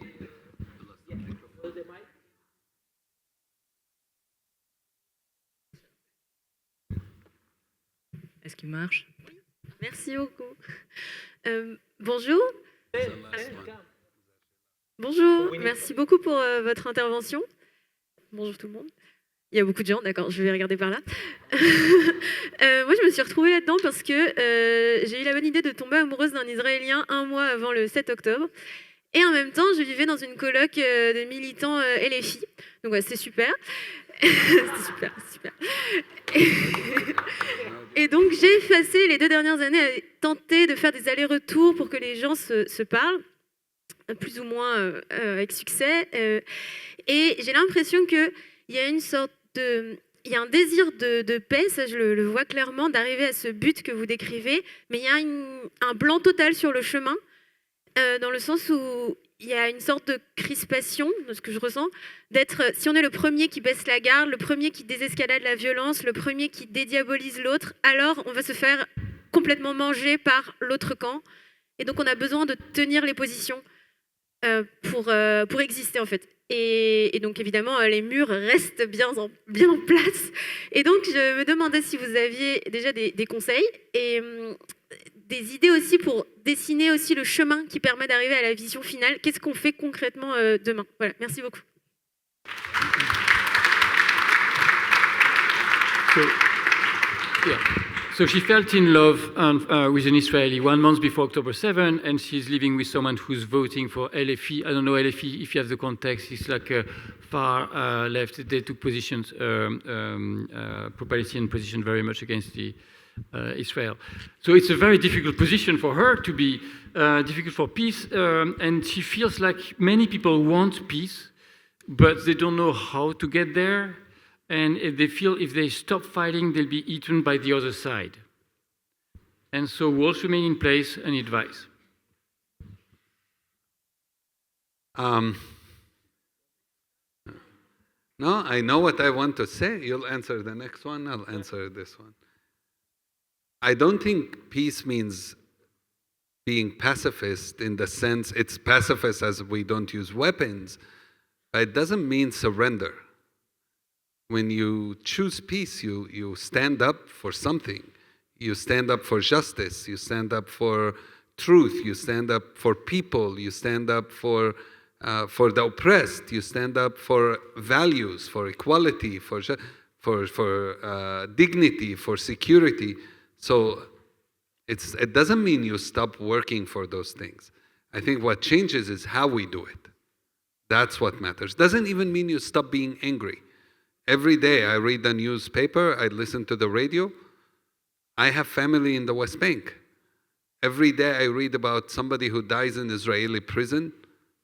Est-ce qu'il marche? Merci beaucoup. Bonjour. Bonjour, merci beaucoup pour votre intervention. Bonjour tout le monde. Il y a beaucoup de gens, d'accord, je vais regarder par là. Moi, je me suis retrouvée là-dedans parce que j'ai eu la bonne idée de tomber amoureuse d'un Israélien un mois avant le 7 octobre. Et en même temps, je vivais dans une coloc de militants LFI. Donc, ouais, c'est super. C'est super. Et donc, j'ai passé les 2 dernières années à tenter de faire des allers-retours pour que les gens se parlent, plus ou moins avec succès. Et j'ai l'impression qu'il y a une sorte il y a un désir de paix, ça je le vois clairement, d'arriver à ce but que vous décrivez, mais il y a un blanc total sur le chemin, dans le sens où il y a une sorte de crispation, de ce que je ressens, d'être, si on est le premier qui baisse la garde, le premier qui désescalade la violence, le premier qui dédiabolise l'autre, alors on va se faire complètement manger par l'autre camp. Et donc on a besoin de tenir les positions pour exister en fait. Et donc évidemment les murs restent bien en place. Et donc je me demandais si vous aviez déjà des conseils et des idées aussi pour dessiner aussi le chemin qui permet d'arriver à la vision finale. Qu'est-ce qu'on fait concrètement demain? Voilà, merci beaucoup. So she felt in love with an Israeli 1 month before October 7, and she's living with someone who's voting for LFI. I don't know LFI, if you have the context, it's like a far left. They took positions, pro-Palestinian position very much against Israel. So it's a very difficult position for her to be, difficult for peace, and she feels like many people want peace, but they don't know how to get there. And they feel if they stop fighting, they'll be eaten by the other side. And so walls remain in place and advice. No, I know what I want to say. You'll answer the next one, I'll answer this one. I don't think peace means being pacifist in the sense it's pacifist as we don't use weapons, but it doesn't mean surrender. When you choose peace, you stand up for something. You stand up for justice. You stand up for truth. You stand up for people. You stand up for the oppressed. You stand up for values, for equality, for dignity, for security. So it doesn't mean you stop working for those things. I think what changes is how we do it. That's what matters. Doesn't even mean you stop being angry. Every day I read the newspaper, I listen to the radio. I have family in the West Bank. Every day I read about somebody who dies in Israeli prison.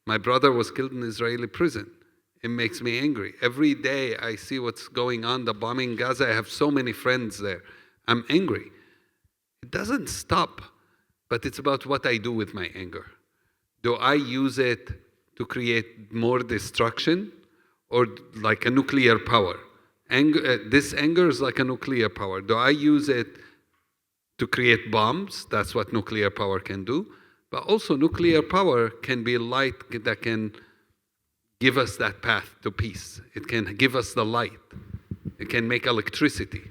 My brother was killed in Israeli prison. It makes me angry. Every day I see what's going on, the bombing in Gaza. I have so many friends there. I'm angry. It doesn't stop, but it's about what I do with my anger. Do I use it to create more destruction? Or like a nuclear power. This anger is like a nuclear power. Do I use it to create bombs? That's what nuclear power can do. But also nuclear power can be light that can give us that path to peace. It can give us the light. It can make electricity.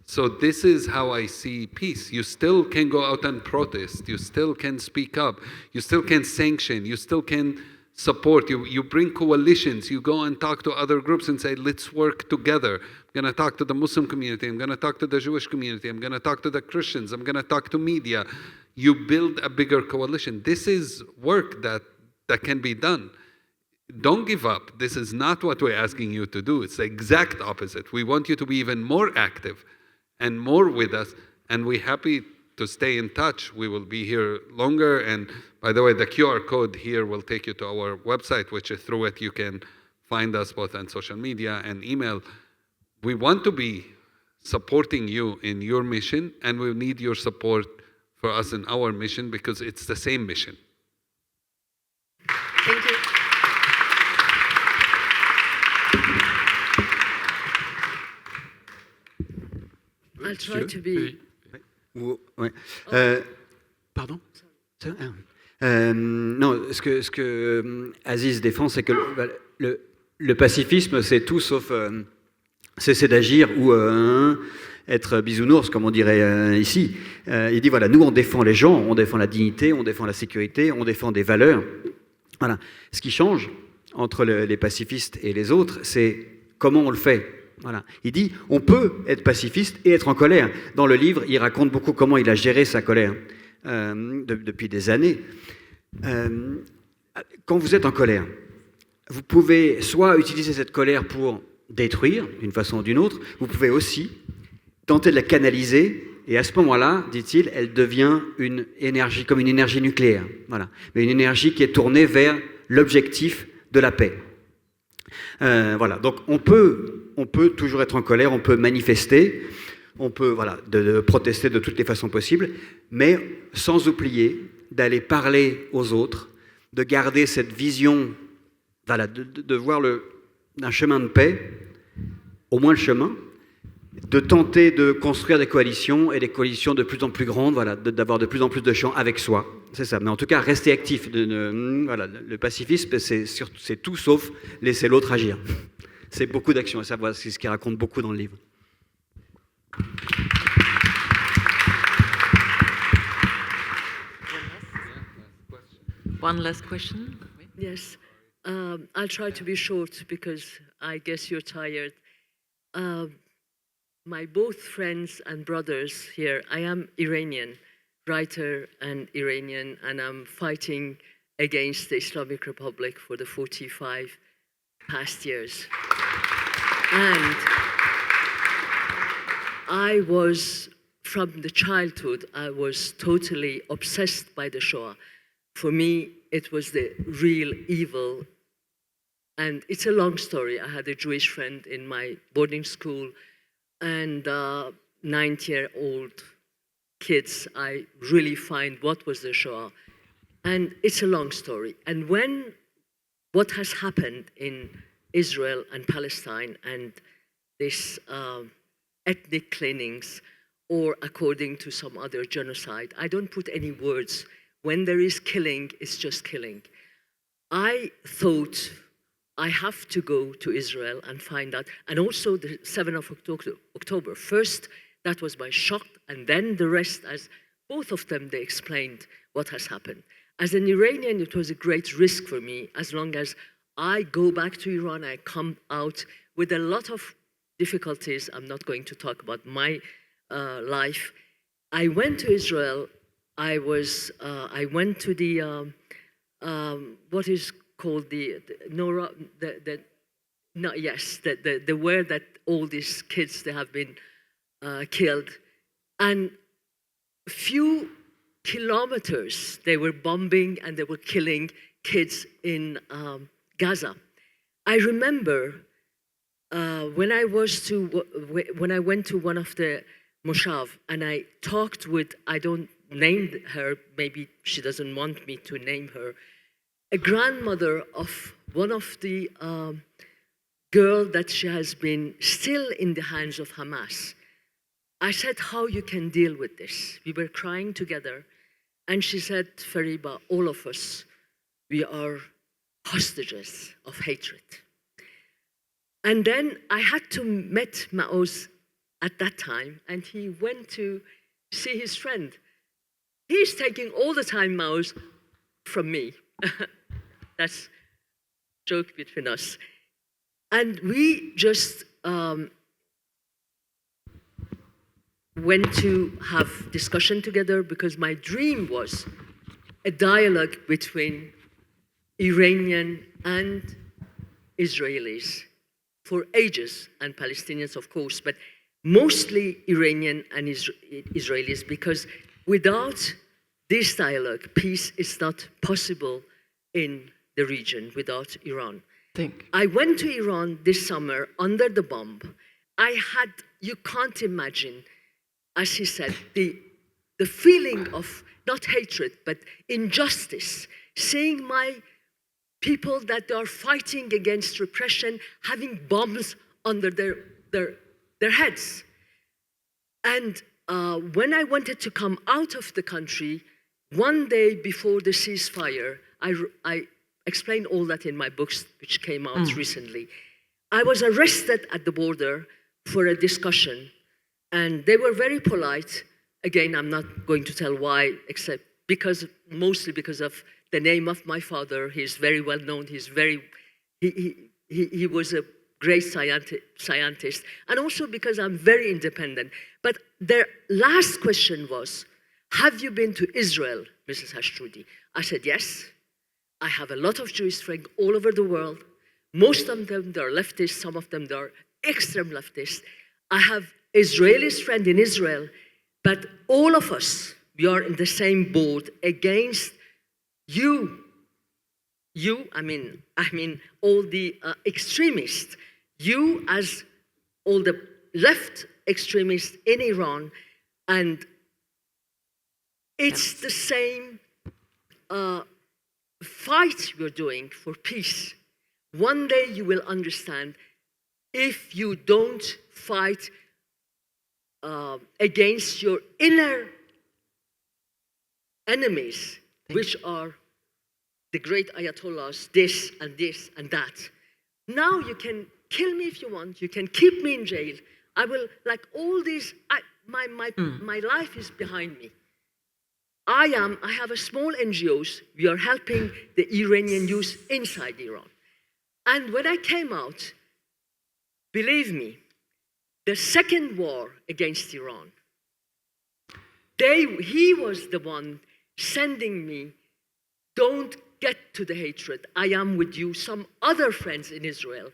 So this is how I see peace. You still can go out and protest. You still can speak up. You still can sanction. You still can support. You bring coalitions. You go and talk to other groups and say, let's work together. I'm going to talk to the Muslim community. I'm going to talk to the Jewish community. I'm going to talk to the Christians. I'm going to talk to media. You build a bigger coalition. This is work that can be done. don't give up. This is not what we're asking you to do. It's the exact opposite. We want you to be even more active and more with us, and we're happy to stay in touch. We will be here longer, and by the way, the QR code here will take you to our website, which is through it you can find us both on social media and email. We want to be supporting you in your mission, and we need your support for us in our mission because it's the same mission. Thank you. I'll try to be... Ouais. Pardon? Non, ce que Aziz défend, c'est que le pacifisme, c'est tout sauf cesser d'agir ou être bisounours, comme on dirait ici. Il dit, voilà, nous, on défend les gens, on défend la dignité, on défend la sécurité, on défend des valeurs. Voilà. Ce qui change entre les pacifistes et les autres, c'est comment on le fait. Voilà. Il dit, on peut être pacifiste et être en colère. Dans le livre, il raconte beaucoup comment il a géré sa colère depuis des années. Quand vous êtes en colère, vous pouvez soit utiliser cette colère pour détruire d'une façon ou d'une autre, vous pouvez aussi tenter de la canaliser, et à ce moment-là, dit-il, elle devient une énergie, comme une énergie nucléaire. Voilà. Mais une énergie qui est tournée vers l'objectif de la paix. Voilà. Donc on peut toujours être en colère, on peut manifester, on peut de protester de toutes les façons possibles, mais sans oublier d'aller parler aux autres, de garder cette vision, de voir un chemin de paix, au moins le chemin, de tenter de construire des coalitions et des coalitions de plus en plus grandes, d'avoir de plus en plus de gens avec soi. C'est ça. Mais en tout cas, rester actif. Le pacifisme, c'est tout sauf laisser l'autre agir. C'est beaucoup d'actions. Et ça, c'est ce qu'il raconte beaucoup dans le livre. One last question. Yes. I'll try to be short because I guess you're tired. My both friends and brothers here, I am Iranian, writer and Iranian, and I'm fighting against the Islamic Republic for the 45 past years. And I was, from the childhood, I was totally obsessed by the Shoah. For me, it was the real evil. And it's a long story. I had a Jewish friend in my boarding school, and 9-year-old kids, I really find what was the Shoah. And it's a long story. And when what has happened in Israel and Palestine and this ethnic cleanings, or according to some other genocide, I don't put any words. When there is killing, it's just killing. I thought I have to go to Israel and find out, and also the 7th of October. First, that was my shock, and then the rest, as both of them, they explained what has happened. As an Iranian, it was a great risk for me, as long as I go back to Iran, I come out with a lot of difficulties. I'm not going to talk about my life. I went to Israel. I went to the, what is called the where that all these kids, they have been killed. And few kilometers, they were bombing and they were killing kids in Gaza. I remember when I went to one of the moshav and I talked with, I don't name her, maybe she doesn't want me to name her, a grandmother of one of the girl that she has been still in the hands of Hamas. I said, how you can deal with this? We were crying together, and she said, Fariba, all of us, we are hostages of hatred. And then I had to meet Maoz at that time, and he went to see his friend. He's taking all the time Maoz from me. That's a joke between us. And we just went to have discussion together because my dream was a dialogue between Iranian and Israelis for ages, and Palestinians, of course, but mostly Iranian and Israelis, because without this dialogue, peace is not possible in the region without Iran. I went to Iran this summer under the bomb. You can't imagine, as he said, the feeling of not hatred, but injustice, seeing my people that are fighting against repression, having bombs under their heads. And when I wanted to come out of the country, one day before the ceasefire, I explained all that in my books, which came out recently. I was arrested at the border for a discussion, and they were very polite. Again, I'm not going to tell why, except mostly because of the name of my father. He's very well known. He was a great scientist, and also because I'm very independent. But their last question was, have you been to Israel, Mrs. Hashtrudi? I said, yes. I have a lot of Jewish friends all over the world. Most of them, they're leftists. Some of them, they're extreme leftists. I have Israelis friends in Israel, but all of us, we are in the same boat against you, I mean, all the extremists, you as all the left extremists in Iran, and it's the same fight you're doing for peace. One day you will understand, if you don't fight against your inner enemies, which are the great ayatollahs, this and that. Now you can kill me if you want, you can keep me in jail. I will, like all these, my life is behind me. I have a small NGOs, we are helping the Iranian youth inside Iran. And when I came out, believe me, the second war against Iran, he was the one sending me, don't get to the hatred, I am with you, some other friends in Israel,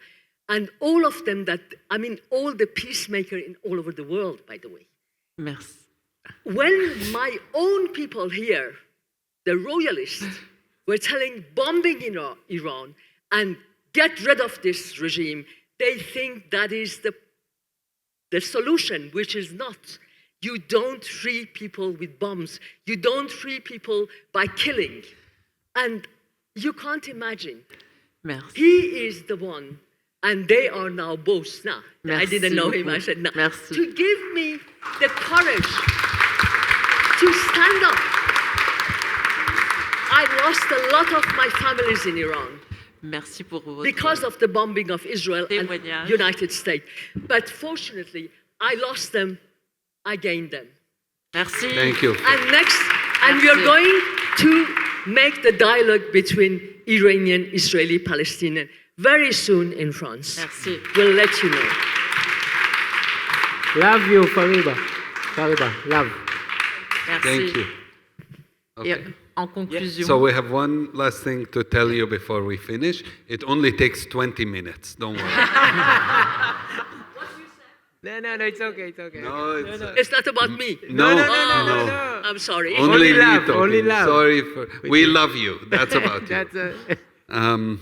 and all of them all the peacemakers all over the world, by the way. Merci. When my own people here, the royalists, were telling bombing in Iran and get rid of this regime, they think that is the solution, which is not. You don't free people with bombs. You don't free people by killing. And you can't imagine. Merci. He is the one, and they are now both. Now, I didn't know him. I said, no. Merci. To give me the courage to stand up. I lost a lot of my families in Iran. Merci pour votre because of the bombing of Israel and United States. But fortunately, I lost them, I gained them. Merci. Thank you. And we are going to make the dialogue between Iranian, Israeli, Palestinian very soon in France. Merci. We'll let you know. Love you, Fariba. Love. Merci. Thank you. Okay. En conclusion. So we have one last thing to tell you before we finish. It only takes 20 minutes. Don't worry. No, it's okay. No, it's not about me. No. I'm sorry. Only love. Lito. Only love. Sorry we love you. That's about you.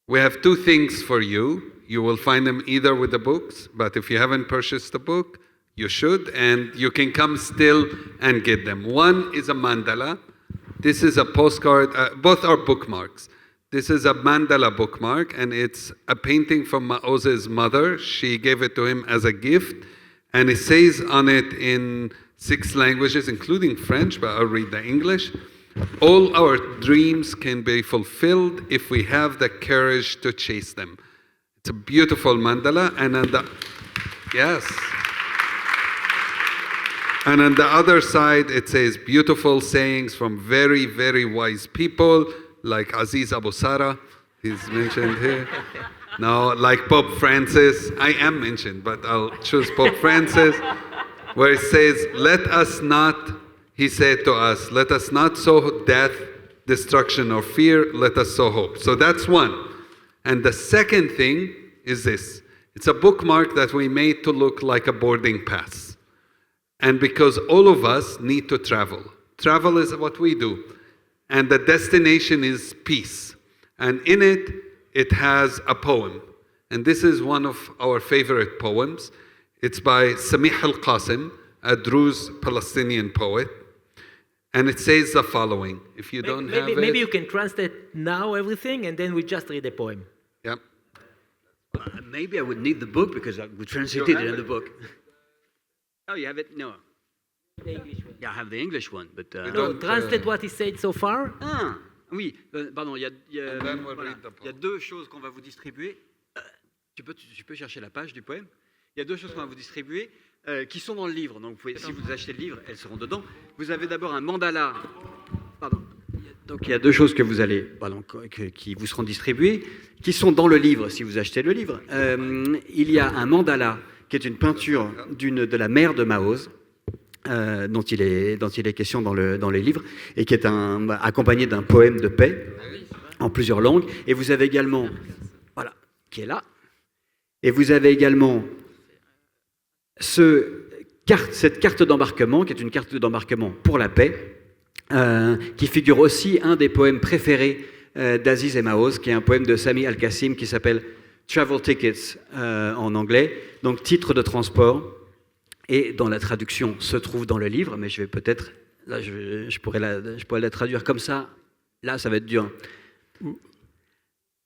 We have two things for you. You will find them either with the books, but if you haven't purchased the book, you should, and you can come still and get them. One is a mandala. This is a postcard. Both are bookmarks. This is a mandala bookmark, and it's a painting from Maoz's mother. She gave it to him as a gift, and it says on it in 6 languages, including French, but I'll read the English. All our dreams can be fulfilled if we have the courage to chase them. It's a beautiful mandala, and on the and on the other side, it says beautiful sayings from very, very wise people, like Aziz Abu Sarah, he's mentioned here. No, like Pope Francis. I am mentioned, but I'll choose Pope Francis, where it says, he said to us, let us not sow death, destruction, or fear, let us sow hope. So that's one. And the second thing is this. It's a bookmark that we made to look like a boarding pass. And because all of us need to travel. Travel is what we do. And the destination is peace. And in it, it has a poem. And this is one of our favorite poems. It's by Samih al-Qasim, a Druze Palestinian poet. And it says the following. If you don't have it... Maybe you can translate now everything, and then we just read the poem. Yeah. Maybe I would need the book because I would translate it in the book. Oh, you have it? No. The English one. Yeah, I have the English one, but... No, translate what he said so far. Ah, oui. Pardon, il y a deux choses qu'on va vous distribuer. Tu peux chercher la page du poème. Il y a deux choses qu'on va vous distribuer qui sont dans le livre. Donc, si vous achetez le livre, elles seront dedans. Vous avez d'abord un mandala. Pardon. Donc, il y a deux choses qui vous seront distribuées, qui sont dans le livre, si vous achetez le livre. Il y a un mandala, qui est une peinture de la mère de Maoz, dont il est question dans les livres, et qui est accompagné d'un poème de paix, en plusieurs langues. Et vous avez également, voilà, qui est là, et vous avez également cette carte d'embarquement, qui est une carte d'embarquement pour la paix, qui figure aussi un des poèmes préférés d'Aziz et Maoz, qui est un poème de Sami Al-Qassim qui s'appelle Travel Tickets en anglais, donc titre de transport, et dans la traduction se trouve dans le livre, mais je vais peut-être, là je pourrais la traduire comme ça, là ça va être dur.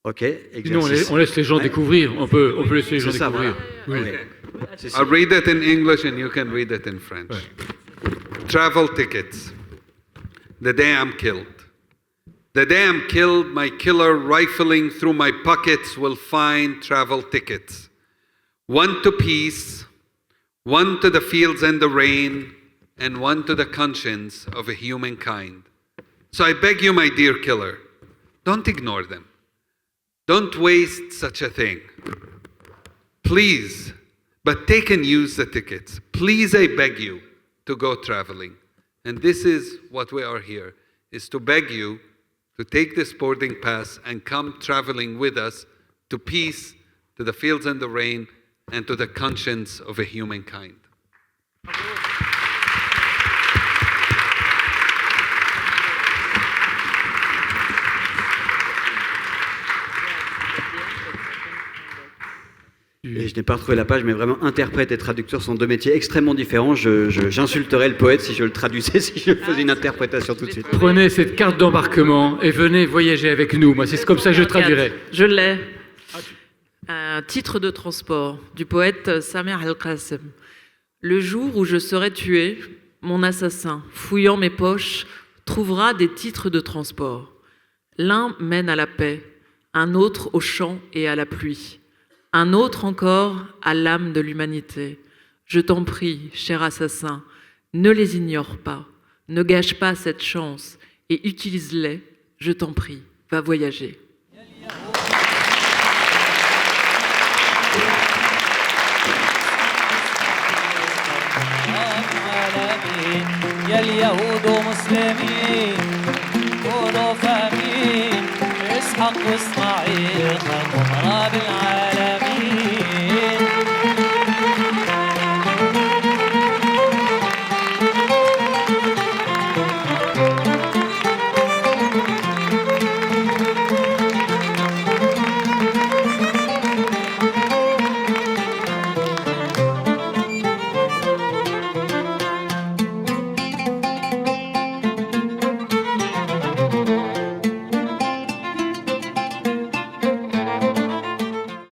Ok, exercice. On laisse les gens découvrir, on peut laisser les gens découvrir. Voilà. Oui. Okay. I'll read it in English and you can read it in French. Travel tickets. The day I'm killed. The day I'm killed, my killer rifling through my pockets will find travel tickets. One to peace, one to the fields and the rain, and one to the conscience of a humankind. So I beg you, my dear killer, don't ignore them. Don't waste such a thing. Please, but take and use the tickets. Please, I beg you to go traveling. And this is what we are here, is to beg you to take this boarding pass and come traveling with us to peace, to the fields and the rain, and to the conscience of a humankind. Et je n'ai pas retrouvé la page, mais vraiment, interprète et traducteur sont deux métiers extrêmement différents. J'insulterais le poète si je le traduisais, si je faisais une interprétation tout de suite. Prenez cette carte d'embarquement et venez voyager avec nous. Moi, c'est comme ça que je traduirais. Je l'ai. Titre de transport du poète Samir Al-Qasim. Le jour où je serai tué, mon assassin, fouillant mes poches, trouvera des titres de transport. L'un mène à la paix, un autre au champ et à la pluie. Un autre encore à l'âme de l'humanité. Je t'en prie, cher assassin, ne les ignore pas, ne gâche pas cette chance et utilise-les, je t'en prie, va voyager. اليهود مسلمين كونوا فاهمين اسحق